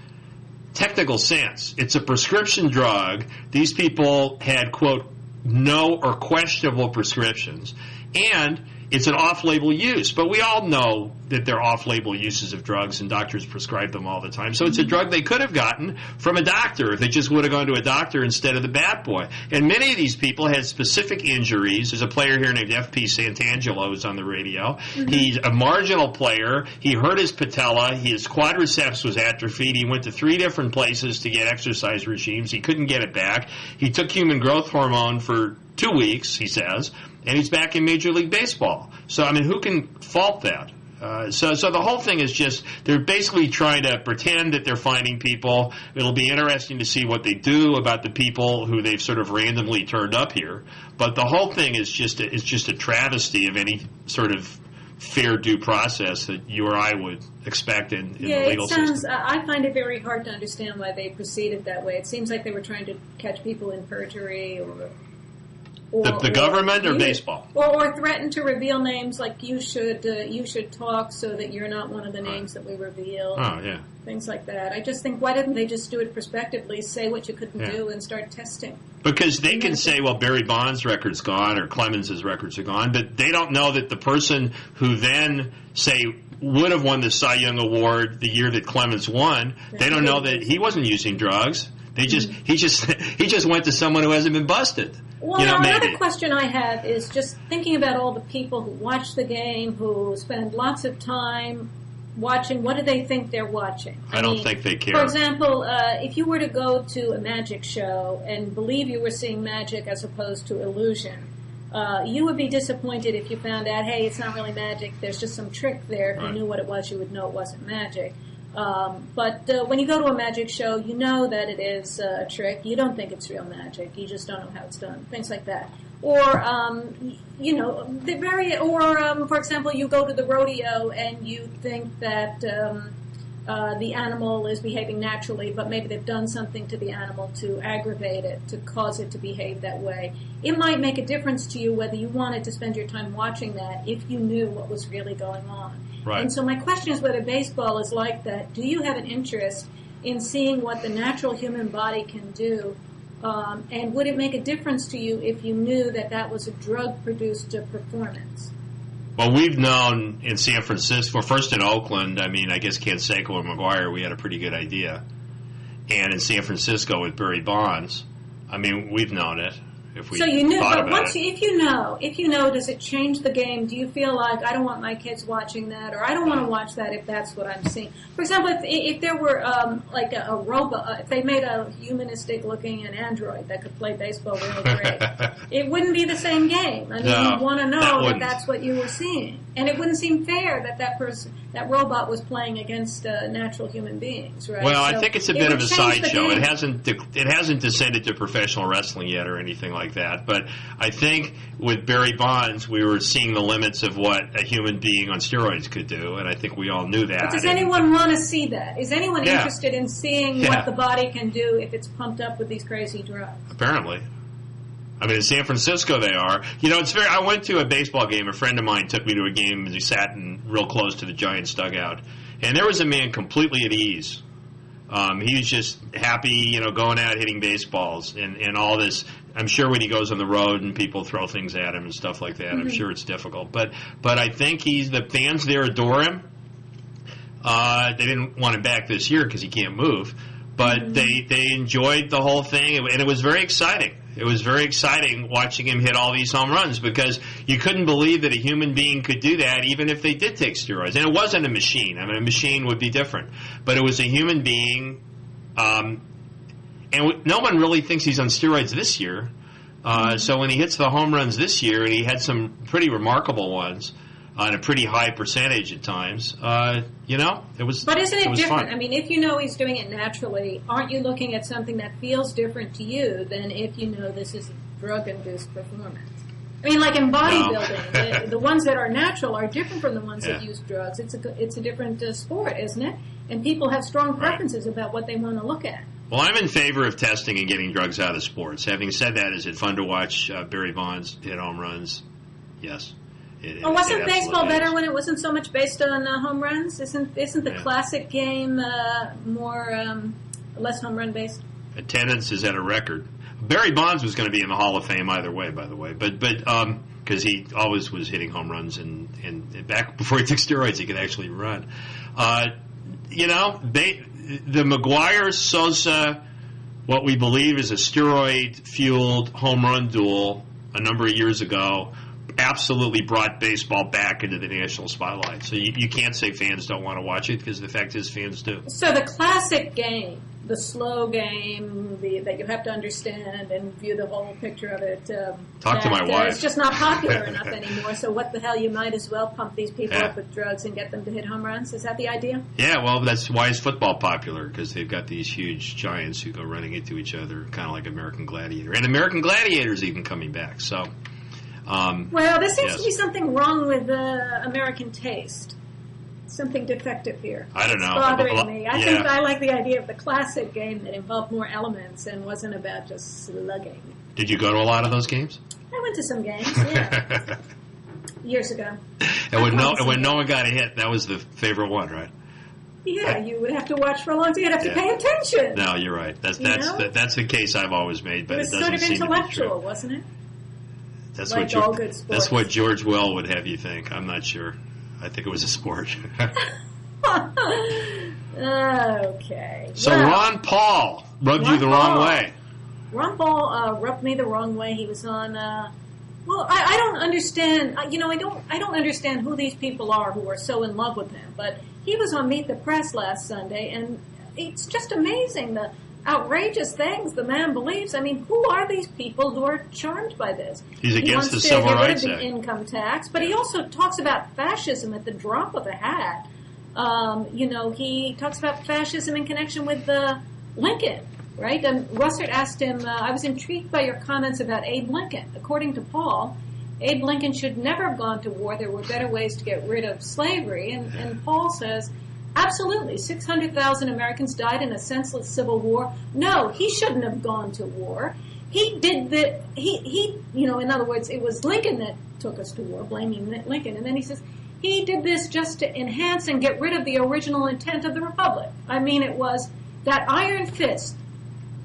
technical sense. It's a prescription drug. These people had, quote, no or questionable prescriptions. And it's an off-label use. But we all know that they're off-label uses of drugs, and doctors prescribe them all the time. So it's a drug they could have gotten from a doctor if they just would have gone to a doctor instead of the bat boy. And many of these people had specific injuries. There's a player here named F.P. Santangelo who's on the radio. He's a marginal player. He hurt his patella. His quadriceps was atrophied. He went to 3 different places to get exercise regimes. He couldn't get it back. He took human growth hormone for 2 weeks, he says, and he's back in Major League Baseball. So, I mean, who can fault that? So the whole thing is just, they're basically trying to pretend that they're finding people. It'll be interesting to see what they do about the people who they've sort of randomly turned up here. But the whole thing is just a travesty of any sort of fair due process that you or I would expect in the legal system. I find it very hard to understand why they proceeded that way. It seems like they were trying to catch people in perjury or the government or baseball? Or threaten to reveal names, like you should talk so that you're not one of the names that we reveal. Oh, yeah. Things like that. I just think, why didn't they just do it prospectively, say what you couldn't do, and start testing? Because they can say, well, Barry Bonds' record's gone or Clemens' records are gone, but they don't know that the person who then, say, would have won the Cy Young Award the year that Clemens won, they don't know that he wasn't using drugs. He just went to someone who hasn't been busted. Well, another question I have is just thinking about all the people who watch the game, who spend lots of time watching. What do they think they're watching? I don't think they care. For example, if you were to go to a magic show and believe you were seeing magic as opposed to illusion, you would be disappointed if you found out, hey, it's not really magic, there's just some trick there. If you knew what it was, you would know it wasn't magic. But when you go to a magic show, you know that it is a trick. You don't think it's real magic. You just don't know how it's done. Things like that. Or, for example, you go to the rodeo and you think that the animal is behaving naturally, but maybe they've done something to the animal to aggravate it, to cause it to behave that way. It might make a difference to you whether you wanted to spend your time watching that if you knew what was really going on. Right. And so my question is whether baseball is like that. Do you have an interest in seeing what the natural human body can do? And would it make a difference to you if you knew that that was a drug-produced performance? Well, we've known in San Francisco, first in Oakland, I guess Canseco and McGuire, we had a pretty good idea. And in San Francisco with Barry Bonds, we've known it. If we so you knew, thought but about once it. If you know, does it change the game? Do you feel like I don't want my kids watching that, or I don't want to watch that if that's what I'm seeing? For example, if there were like a robot, if they made a humanistic-looking android that could play baseball really great, it wouldn't be the same game. No, you'd want to know that that's what you were seeing, and it wouldn't seem fair that robot was playing against natural human beings, right? Well, So I think it's a bit of a sideshow. game. It hasn't descended to professional wrestling yet or anything like that. But I think with Barry Bonds, we were seeing the limits of what a human being on steroids could do, and I think we all knew that. But does anyone want to see that? Is anyone Yeah. interested in seeing what the body can do if it's pumped up with these crazy drugs? Apparently. In San Francisco they are. I went to a baseball game. A friend of mine took me to a game and he sat real close to the Giants dugout. And there was a man completely at ease. He was just happy, going out hitting baseballs and all this. I'm sure when he goes on the road and people throw things at him and stuff like that, I'm sure it's difficult. But I think the fans there adore him. They didn't want him back this year because he can't move. But they enjoyed the whole thing, and it was very exciting. It was very exciting watching him hit all these home runs because you couldn't believe that a human being could do that even if they did take steroids. And it wasn't a machine. A machine would be different. But it was a human being, and no one really thinks he's on steroids this year. So when he hits the home runs this year, and he had some pretty remarkable ones, on a pretty high percentage at times, it was. But isn't it different? Fun. If you know he's doing it naturally, aren't you looking at something that feels different to you than if you know this is drug-induced performance? Like in bodybuilding, the ones that are natural are different from the ones that use drugs. It's a different sport, isn't it? And people have strong preferences about what they want to look at. Well, I'm in favor of testing and getting drugs out of sports. Having said that, is it fun to watch Barry Bonds hit home runs? Yes. Wasn't baseball better when it wasn't so much based on home runs? Isn't the classic game less home run based? Attendance is at a record. Barry Bonds was going to be in the Hall of Fame either way, by the way, but because he always was hitting home runs and back before he took steroids, he could actually run. The McGuire-Sosa, what we believe is a steroid-fueled home run duel a number of years ago, absolutely brought baseball back into the national spotlight. So you can't say fans don't want to watch it because the fact is fans do. So the classic game, the slow game that you have to understand and view the whole picture of it. Talk to my wife. It's just not popular enough anymore. So what the hell? You might as well pump these people up with drugs and get them to hit home runs. Is that the idea? Yeah, well, that's why is football popular, because they've got these huge giants who go running into each other, kind of like American Gladiator. And American Gladiator's even coming back. So. Well, there seems to be something wrong with American taste. Something defective here. I don't know. It's bothering me. I think I like the idea of the classic game that involved more elements and wasn't about just slugging. Did you go to a lot of those games? I went to some games, yeah. Years ago. And when no one got a hit, that was the favorite one, right? Yeah, you would have to watch for a long time. You'd have to pay attention. No, you're right. That's the case I've always made, but it doesn't sort of seem intellectual, to be true. wasn't it? That's like all good sports. That's what George Will would have you think. I'm not sure. I think it was a sport. Okay. So Ron Paul rubbed you the wrong way. Ron Paul rubbed me the wrong way. He was on. Well, I don't understand. I don't understand who these people are who are so in love with him. But he was on Meet the Press last Sunday, and it's just amazing the outrageous things the man believes. Who are these people who are charmed by this? He's against the Civil Rights Act. He wants to get rid of the income tax, but he also talks about fascism at the drop of a hat. He talks about fascism in connection with Lincoln, right? And Russert asked him, I was intrigued by your comments about Abe Lincoln. According to Paul, Abe Lincoln should never have gone to war. There were better ways to get rid of slavery. And Paul says, absolutely, 600,000 Americans died in a senseless civil war. No, he shouldn't have gone to war. He did in other words, it was Lincoln that took us to war, blaming Lincoln. And then he says, he did this just to enhance and get rid of the original intent of the Republic. I mean, it was that iron fist,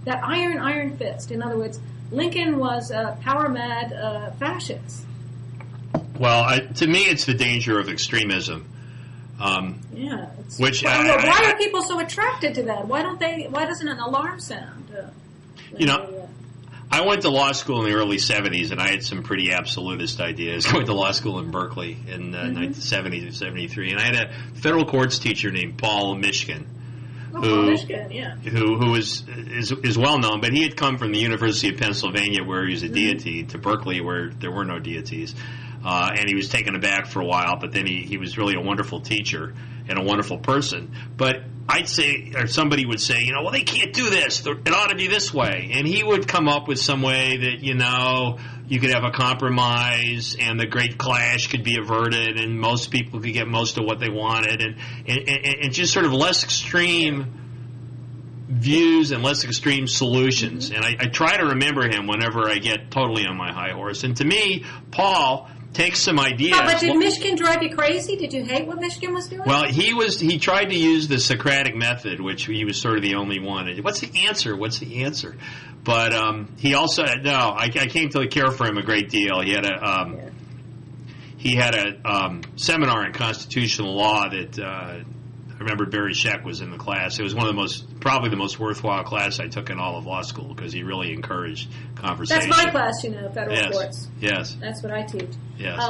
that iron fist. In other words, Lincoln was a power-mad fascist. Well, to me, it's the danger of extremism. Why are people so attracted to that? Why doesn't an alarm sound? I went to law school in the early 70s, and I had some pretty absolutist ideas. I went to law school in Berkeley in 1970 to 73, and I had a federal courts teacher named Paul Mishkin, who is well known, but he had come from the University of Pennsylvania, where he was a deity, to Berkeley, where there were no deities, and he was taken aback for a while, but then he was really a wonderful teacher and a wonderful person. But I'd say, or somebody would say, well, they can't do this. It ought to be this way. And he would come up with some way that, you could have a compromise and the great clash could be averted and most people could get most of what they wanted and just sort of less extreme views and less extreme solutions. And I try to remember him whenever I get totally on my high horse. And to me, Paul takes some ideas. But did Mishkin drive you crazy? Did you hate what Mishkin was doing? Well, he tried to use the Socratic method, which he was sort of the only one. What's the answer? But he also I came to care for him a great deal. He had a seminar in constitutional law that I remember Barry Scheck was in the class. It was probably the most worthwhile class I took in all of law school because he really encouraged conversation. That's my class, federal courts. Yes. That's what I teach. Yes.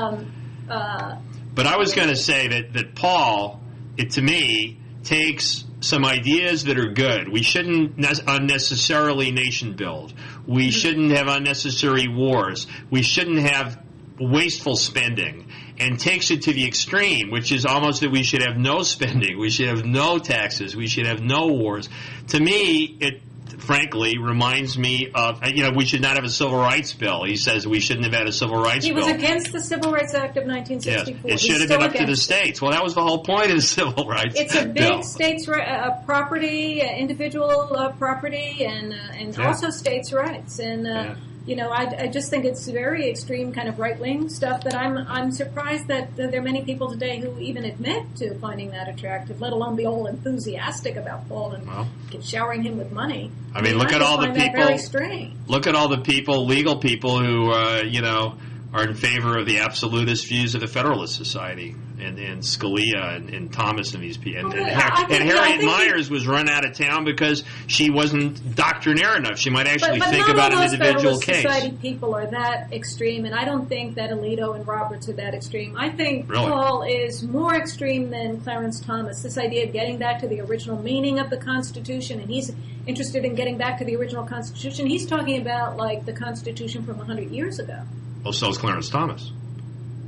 But I was going to say that Paul, to me, takes some ideas that are good. We shouldn't unnecessarily nation build. We shouldn't have unnecessary wars. We shouldn't have wasteful spending, and takes it to the extreme, which is almost that we should have no spending, we should have no taxes, we should have no wars. To me, it frankly reminds me of, we should not have a civil rights bill. He says we shouldn't have had a civil rights bill. He was against the Civil Rights Act of 1964. Yes, it should have been up to the states. Well, that was the whole point of the civil rights bill. It's a big states' property, individual property, and also states' rights. And I just think it's very extreme kind of right-wing stuff that I'm surprised that there are many people today who even admit to finding that attractive, let alone be all enthusiastic about Paul and showering him with money. I mean, look at all the people. Very strange. Look at all the people, legal people who are in favor of the absolutist views of the Federalist Society and Scalia and Thomas and these people. And Harriet Myers was run out of town because she wasn't doctrinaire enough. She might actually think about an individual case. But Society people are that extreme, and I don't think that Alito and Roberts are that extreme. I think Paul is more extreme than Clarence Thomas. This idea of getting back to the original meaning of the Constitution, and he's interested in getting back to the original Constitution. He's talking about like the Constitution from 100 years ago. Well, so is Clarence Thomas.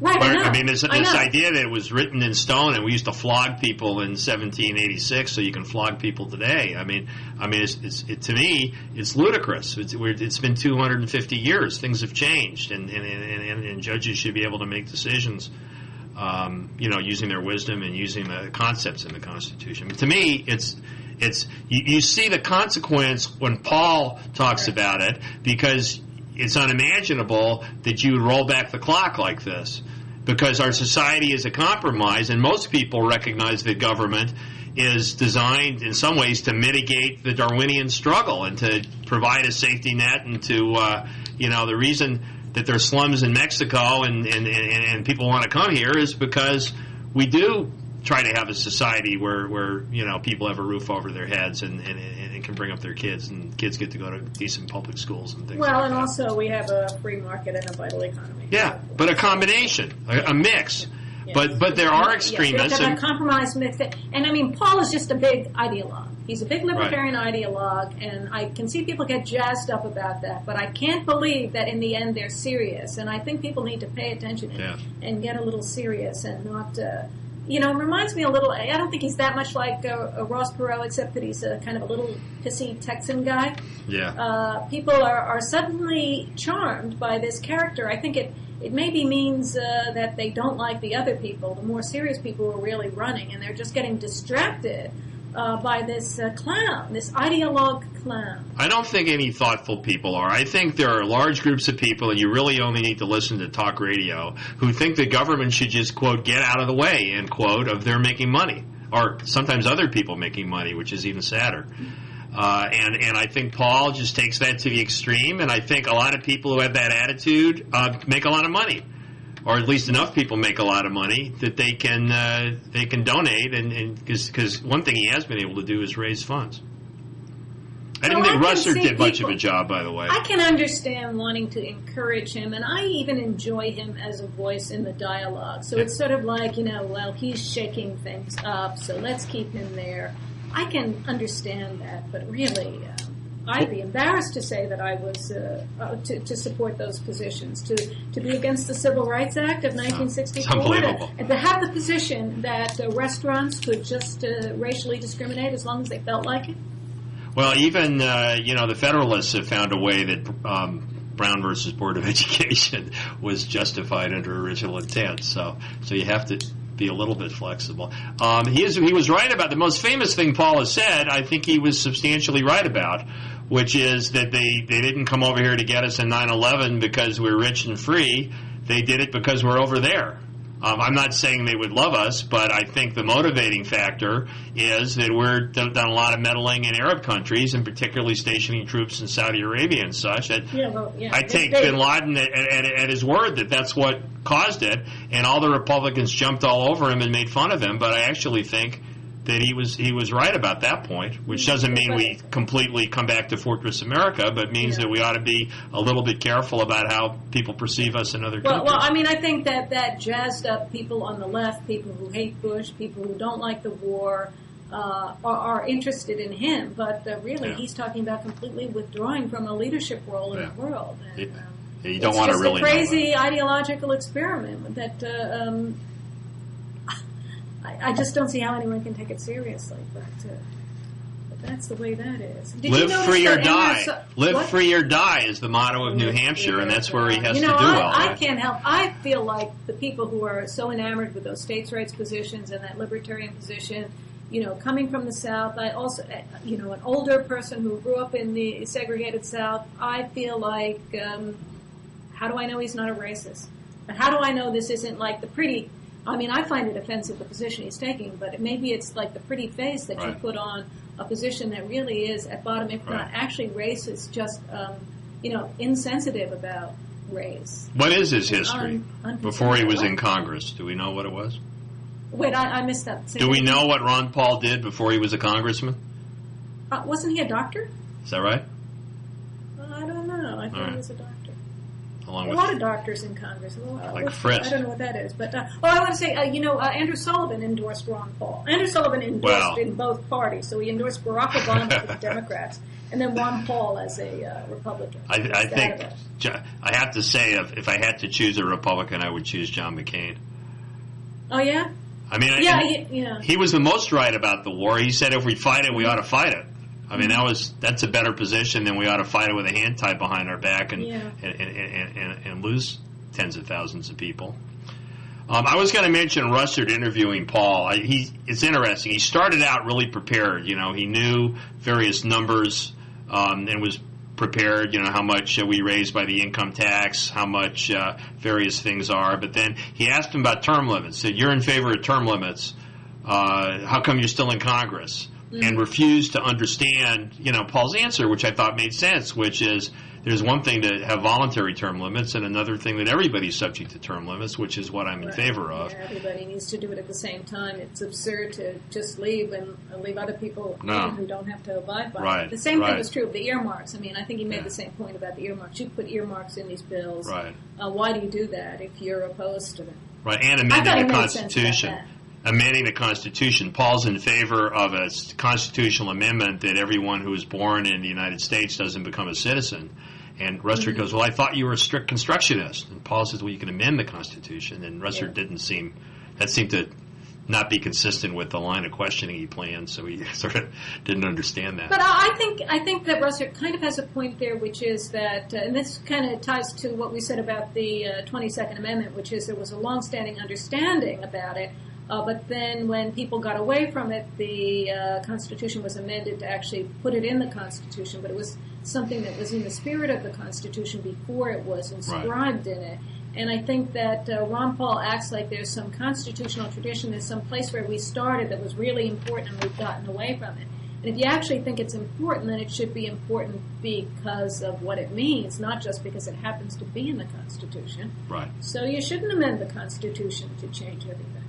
Right, I mean, this idea that it was written in stone, and we used to flog people in 1786, so you can flog people today. I mean, to me, it's ludicrous. It's been 250 years. Things have changed, and judges should be able to make decisions, using their wisdom and using the concepts in the Constitution. But to me, you see the consequence when Paul talks about it, because it's unimaginable that you would roll back the clock like this, because our society is a compromise, and most people recognize that government is designed in some ways to mitigate the Darwinian struggle and to provide a safety net, and to the reason that there's slums in Mexico and people want to come here is because we do try to have a society where people have a roof over their heads and can bring up their kids, and kids get to go to decent public schools and things like that. Well, and also we have a free market and a vital economy. Yeah, but a combination, a mix. Yes. But there are extremists. Yes, we have to have a compromise mix. And I mean, Paul is just a big ideologue. He's a big libertarian ideologue, and I can see people get jazzed up about that, but I can't believe that in the end they're serious. And I think people need to pay attention and get a little serious and it reminds me a little. I don't think he's that much like Ross Perot, except that he's kind of a little pissy Texan guy. Yeah. People are suddenly charmed by this character. I think it maybe means that they don't like the other people, the more serious people who are really running, and they're just getting distracted by this clown, this ideologue clown. I don't think any thoughtful people are. I think there are large groups of people, and you really only need to listen to talk radio, who think the government should just, quote, get out of the way, end quote, of their making money. Or sometimes other people making money, which is even sadder. And I think Paul just takes that to the extreme, and I think a lot of people who have that attitude make a lot of money. Or at least enough people make a lot of money that they can donate, and because one thing he has been able to do is raise funds. I didn't think Russert did much of a job, by the way. I can understand wanting to encourage him, and I even enjoy him as a voice in the dialogue. So it's sort of like, well, he's shaking things up, so let's keep him there. I can understand that, but really, I'd be embarrassed to say that I was to support those positions, to be against the Civil Rights Act of 1964, and to have the position that restaurants could just racially discriminate as long as they felt like it. Well, even the Federalists have found a way that Brown versus Board of Education was justified under original intent. So you have to be a little bit flexible. He was right about the most famous thing Paul has said. I think he was substantially right about, which is that they didn't come over here to get us in 9/11 because we're rich and free. They did it because we're over there. I'm not saying they would love us, but I think the motivating factor is that we've done a lot of meddling in Arab countries, and particularly stationing troops in Saudi Arabia and such. I take bin Laden at his word that that's what caused it, and all the Republicans jumped all over him and made fun of him, but I actually think that he was right about that point, which doesn't mean we completely come back to Fortress America, but means that we ought to be a little bit careful about how people perceive us in other countries. Well, I mean, I think that jazzed up people on the left, people who hate Bush, people who don't like the war, are interested in him, but really he's talking about completely withdrawing from a leadership role in the world. And, you don't want to really it's just a crazy ideological experiment that I just don't see how anyone can take it seriously, but that's the way that is. Live free or die. Live free or die is the motto of New Hampshire, and that's where he has to do all that. I can't help. I feel like the people who are so enamored with those states' rights positions and that libertarian position, coming from the South, I also, an older person who grew up in the segregated South, I feel like, how do I know he's not a racist? But how do I know this isn't like the pretty... I mean, I find it offensive, the position he's taking, but maybe it's like the pretty face that you put on a position that really is, at bottom, if not actually racist, just, insensitive about race. What is his history before he was in Congress? Do we know what it was? Wait, I missed that. Do we know what Ron Paul did before he was a congressman? Wasn't he a doctor? Is that right? I don't know. I thought he was a doctor. A along with lot of doctors in Congress. like Fritz. I don't know what that is, but I want to say, Andrew Sullivan endorsed Ron Paul. Andrew Sullivan endorsed in both parties, so he endorsed Barack Obama for the Democrats, and then Ron Paul as a Republican. I think I have to say, if I had to choose a Republican, I would choose John McCain. Oh yeah. I mean, he was the most right about the war. He said if we fight it, we ought to fight it. I mean, that's a better position than we ought to fight it with a hand tied behind our back and lose tens of thousands of people. I was going to mention Russert interviewing Paul. It's interesting. He started out really prepared. He knew various numbers and was prepared. How much we raised by the income tax, how much various things are. But then he asked him about term limits. Said, "You're in favor of term limits. How come you're still in Congress?" And refused to understand, Paul's answer, which I thought made sense, which is there's one thing to have voluntary term limits and another thing that everybody's subject to term limits, which is what I'm in favor of. Yeah, everybody needs to do it at the same time. It's absurd to just leave and leave other people who don't have to abide by it. The same thing was true of the earmarks. I mean, I think he made the same point about the earmarks. You put earmarks in these bills. Right. Why do you do that if you're opposed to them? Right, and amending the Constitution. Amending the Constitution. Paul's in favor of a constitutional amendment that everyone who is born in the United States doesn't become a citizen. And Russert goes, "Well, I thought you were a strict constructionist." And Paul says, "Well, you can amend the Constitution." And Russert seemed to not be consistent with the line of questioning he planned, so he sort of didn't understand that. But I think that Russell kind of has a point there, which is that, and this kind of ties to what we said about the 22nd Amendment, which is there was a longstanding understanding about it, but then when people got away from it, the Constitution was amended to actually put it in the Constitution, but it was something that was in the spirit of the Constitution before it was inscribed in it. And I think that Ron Paul acts like there's some constitutional tradition, there's some place where we started that was really important and we've gotten away from it. And if you actually think it's important, then it should be important because of what it means, not just because it happens to be in the Constitution. Right. So you shouldn't amend the Constitution to change everything.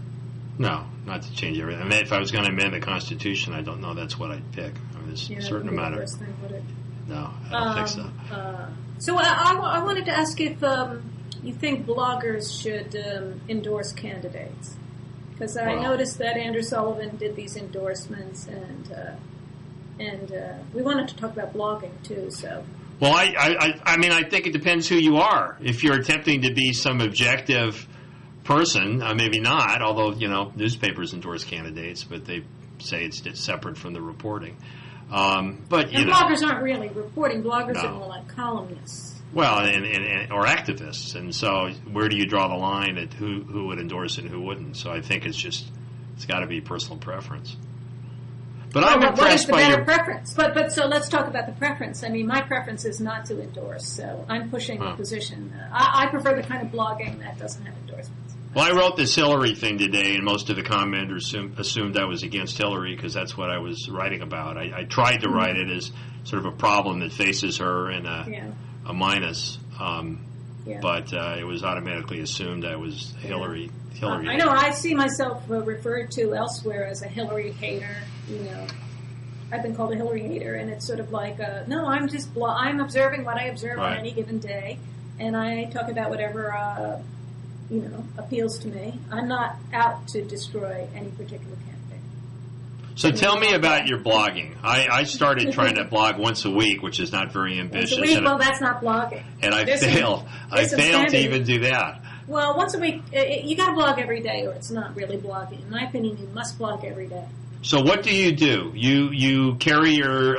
No, not to change everything. I mean, if I was going to amend the Constitution, I don't know that's what I'd pick. I mean, there's a certain amount of... Thing, would it? No, I don't think so. So I wanted to ask if... you think bloggers should endorse candidates? Because I noticed that Andrew Sullivan did these endorsements, and we wanted to talk about blogging too. So, well, I mean, I think it depends who you are. If you're attempting to be some objective person, maybe not. Although newspapers endorse candidates, but they say it's separate from the reporting. But bloggers aren't really reporting. Bloggers are more like columnists. Well, or activists, and so where do you draw the line at who would endorse it and who wouldn't? So I think it's got to be personal preference. But I'm impressed what is the by better your preference? But so let's talk about the preference. I mean, my preference is not to endorse, so I'm pushing the position. I prefer the kind of blogging that doesn't have endorsements. Well, I wrote this Hillary thing today, and most of the commenters assumed I was against Hillary because that's what I was writing about. I tried to write it as sort of a problem that faces her and a minus, but it was automatically assumed I was Hillary. I know. I see myself referred to elsewhere as a Hillary hater. I've been called a Hillary hater, and it's sort of like, no, I'm just I'm observing what I observe on any given day, and I talk about whatever appeals to me. I'm not out to destroy any particular candidate. So tell me about your blogging. I started trying to blog once a week, which is not very ambitious. Once a week? Well, that's not blogging. And I failed. I failed to even do that. Well, once a week, you got to blog every day, or it's not really blogging. In my opinion, you must blog every day. So what do? You carry your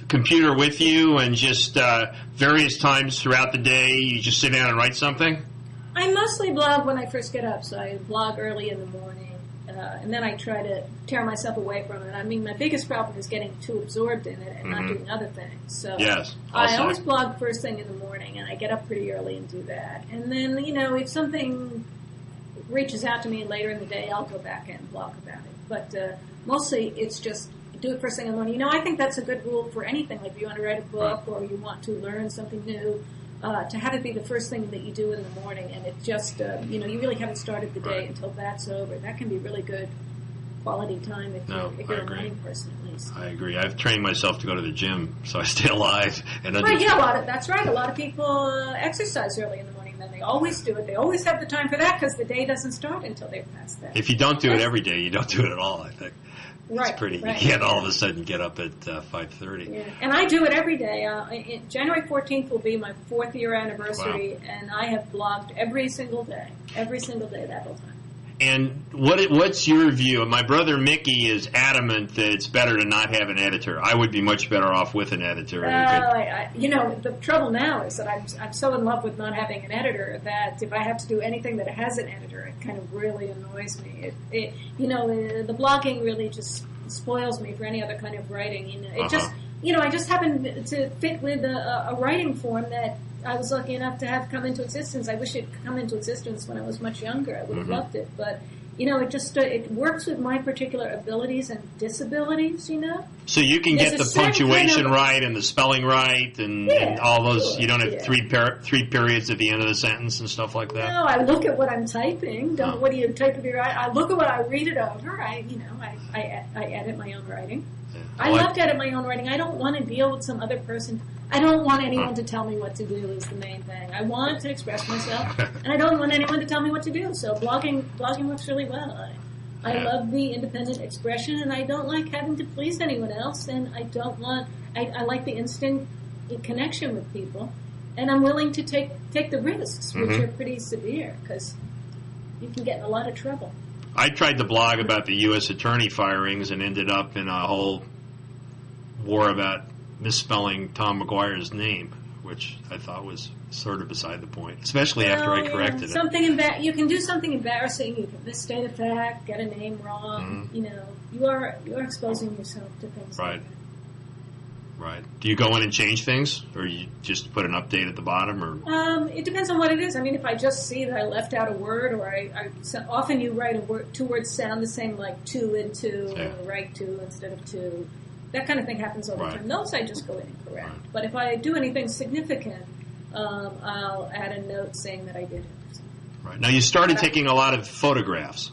computer with you, and just various times throughout the day, you just sit down and write something? I mostly blog when I first get up, so I blog early in the morning. And then I try to tear myself away from it. I mean, my biggest problem is getting too absorbed in it and not doing other things. So yes, I always blog first thing in the morning, and I get up pretty early and do that. And then, if something reaches out to me later in the day, I'll go back and blog about it. But mostly it's just do it first thing in the morning. I think that's a good rule for anything. Like if you want to write a book or you want to learn something new, to have it be the first thing that you do in the morning, and it just, you really haven't started the day until that's over. That can be really good quality time if you're a morning person, at least. I agree. I've trained myself to go to the gym so I stay alive. And that's right. A lot of people exercise early in the morning, then they always do it. They always have the time for that because the day doesn't start until they've passed that. If you don't do it every day, you don't do it at all, I think. Right, it's pretty. You can't all of a sudden get up at 5:30. Yeah, and I do it every day. January 14th will be my 4th year anniversary, and I have blogged every single day that whole time. And what's your view? My brother Mickey is adamant that it's better to not have an editor. I would be much better off with an editor. The trouble now is that I'm so in love with not having an editor that if I have to do anything that has an editor, it kind of really annoys me. The blogging really just spoils me for any other kind of writing. I just happen to fit with a writing form that I was lucky enough to have come into existence. I wish it had come into existence when I was much younger. I would have loved it. But, it works with my particular abilities and disabilities, So you can get the punctuation right and the spelling right and all those. Sure, you don't have three periods at the end of the sentence and stuff like that? No, I look at what I'm typing. What do you type with your eye? I look at what I read it over. I edit my own writing. Yeah. I love to edit my own writing. I don't want to deal with some other person. I don't want anyone to tell me what to do is the main thing. I want to express myself, and I don't want anyone to tell me what to do. So blogging works really well. I love the independent expression, and I don't like having to please anyone else, and I like the instant connection with people, and I'm willing to take the risks, which are pretty severe, because you can get in a lot of trouble. I tried to blog about the U.S. attorney firings and ended up in a whole war about misspelling Tom McGuire's name, which I thought was sort of beside the point, especially after I corrected it. You can do something embarrassing. You can misstate a fact, get a name wrong. Mm-hmm. You are exposing yourself to things. Right. Like that. Right. Do you go in and change things, or you just put an update at the bottom, or? It depends on what it is. I mean, if I just see that I left out a word, or often you write a word, two words sound the same, like two and two, or write two instead of two. That kind of thing happens all the time. Those I just go in and correct. Right. But if I do anything significant, I'll add a note saying that I did it. Right. Now you started taking a lot of photographs.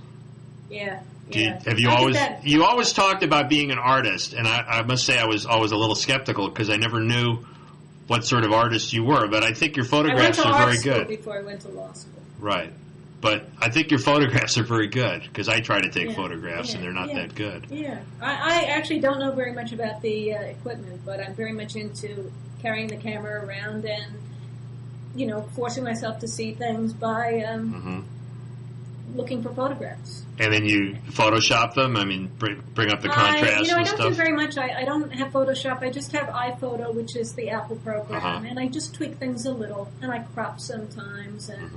Yeah. Have you always talked about being an artist, and I must say I was always a little skeptical because I never knew what sort of artist you were, but I think your photographs are very good. I went to art school before I went to law school. Right. But I think your photographs are very good because I try to take photographs and they're not that good. Yeah. I actually don't know very much about the equipment, but I'm very much into carrying the camera around and, forcing myself to see things by looking for photographs. And then you Photoshop them? I mean, bring up the contrast and stuff? I don't do very much. I don't have Photoshop. I just have iPhoto, which is the Apple program, and I just tweak things a little, and I crop sometimes. And,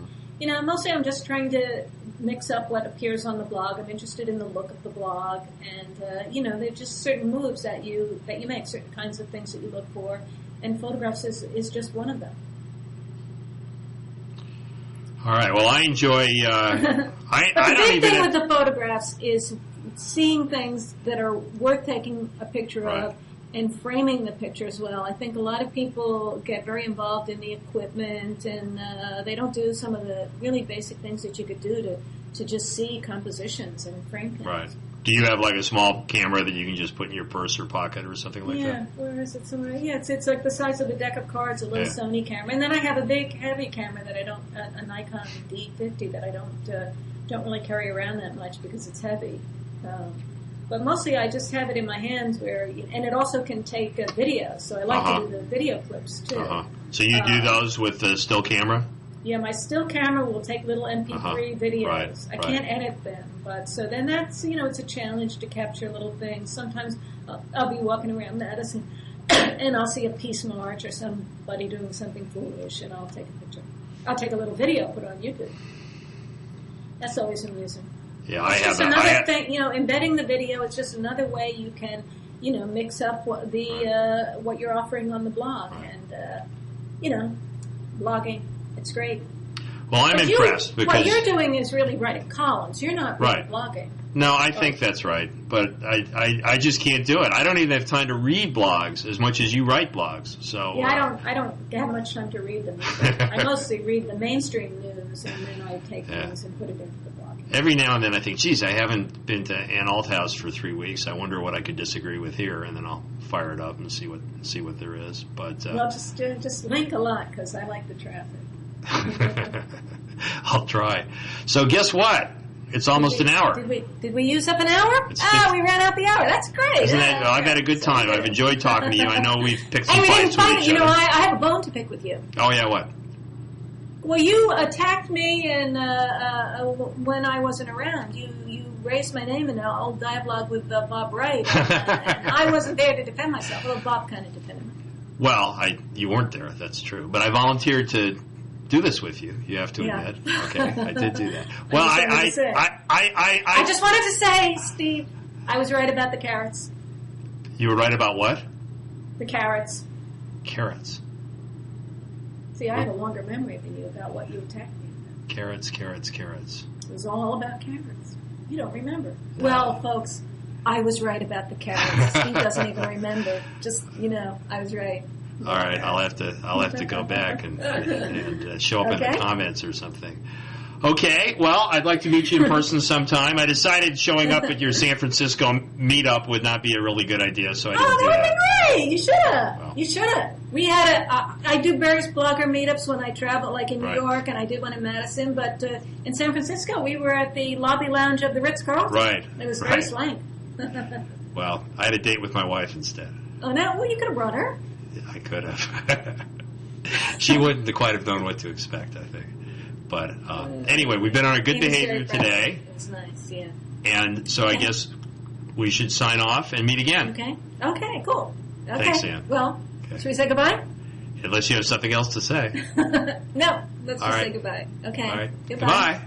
mostly I'm just trying to mix up what appears on the blog. I'm interested in the look of the blog, and, there are just certain moves that you make, certain kinds of things that you look for, and photographs is just one of them. All right. Well, I enjoy. The big thing with the photographs is seeing things that are worth taking a picture of and framing the picture as well. I think a lot of people get very involved in the equipment and they don't do some of the really basic things that you could do to just see compositions and frame things. Right. Do you have like a small camera that you can just put in your purse or pocket or something like that? Yeah, where is it somewhere? Yeah, it's like the size of a deck of cards, a little Sony camera. And then I have a big, heavy camera that I don't, a Nikon D50 that I don't really carry around that much because it's heavy. But mostly I just have it in my hands and it also can take a video, so I like to do the video clips too. So you do those with the still camera? Yeah, my still camera will take little MP3 videos. I can't edit them, but so then that's, it's a challenge to capture little things. Sometimes I'll be walking around Madison and I'll see a peace march or somebody doing something foolish and I'll take a picture. I'll take a little video, put it on YouTube. That's always amusing. Yeah, it's just another thing, embedding the video is just another way you can, mix up what you're offering on the blog and, blogging. It's great. Well, I'm impressed because what you're doing is really writing columns. You're not really blogging. No, I think that's right, but I just can't do it. I don't even have time to read blogs as much as you write blogs. So I don't have much time to read them. I mostly read the mainstream news, and then I take things and put it into the blog. Every now and then I think, geez, I haven't been to Althouse for 3 weeks. I wonder what I could disagree with here, and then I'll fire it up and see what there is. But well, just link a lot because I like the traffic. I'll try. So guess what? It's almost an hour. Did we use up an hour? We ran out the hour. That's great. Isn't it? Well, I've had a good time. I've enjoyed talking to you. I know we've picked some fights with each other. I have a bone to pick with you. Oh, yeah, what? Well, you attacked me and when I wasn't around. You raised my name in an old dialogue with Bob Wright, and I wasn't there to defend myself. Well, Bob kind of defended me. Well, you weren't there. That's true. But I volunteered to do this with you. You have to admit. Okay, I did do that. Well, I just wanted to say, Steve, I was right about the carrots. You were right about what? The carrots. Carrots. See, I have a longer memory than you about what you attacked me about. Carrots. It was all about carrots. You don't remember. No. Well, folks, I was right about the carrots. Steve doesn't even remember. Just, I was right. All right, I'll have to go back and show up in the comments or something. Okay, well, I'd like to meet you in person sometime. I decided showing up at your San Francisco meetup would not be a really good idea, so I didn't do that. That would be great. You should have. Well, you should have. We had I do various blogger meetups when I travel, like in New York, and I did one in Madison. But in San Francisco, we were at the lobby lounge of the Ritz-Carlton. Right. It was very swank. Well, I had a date with my wife instead. Oh, no? Well, you could have brought her. I could have. She wouldn't quite have known what to expect, I think. But anyway, we've been on our good behavior today. It's nice, yeah. And so I guess we should sign off and meet again. Okay, cool. Okay. Thanks, Ann. Well, should we say goodbye? Unless you have something else to say. No, let's just right. say goodbye. Okay. All right. Goodbye. Goodbye.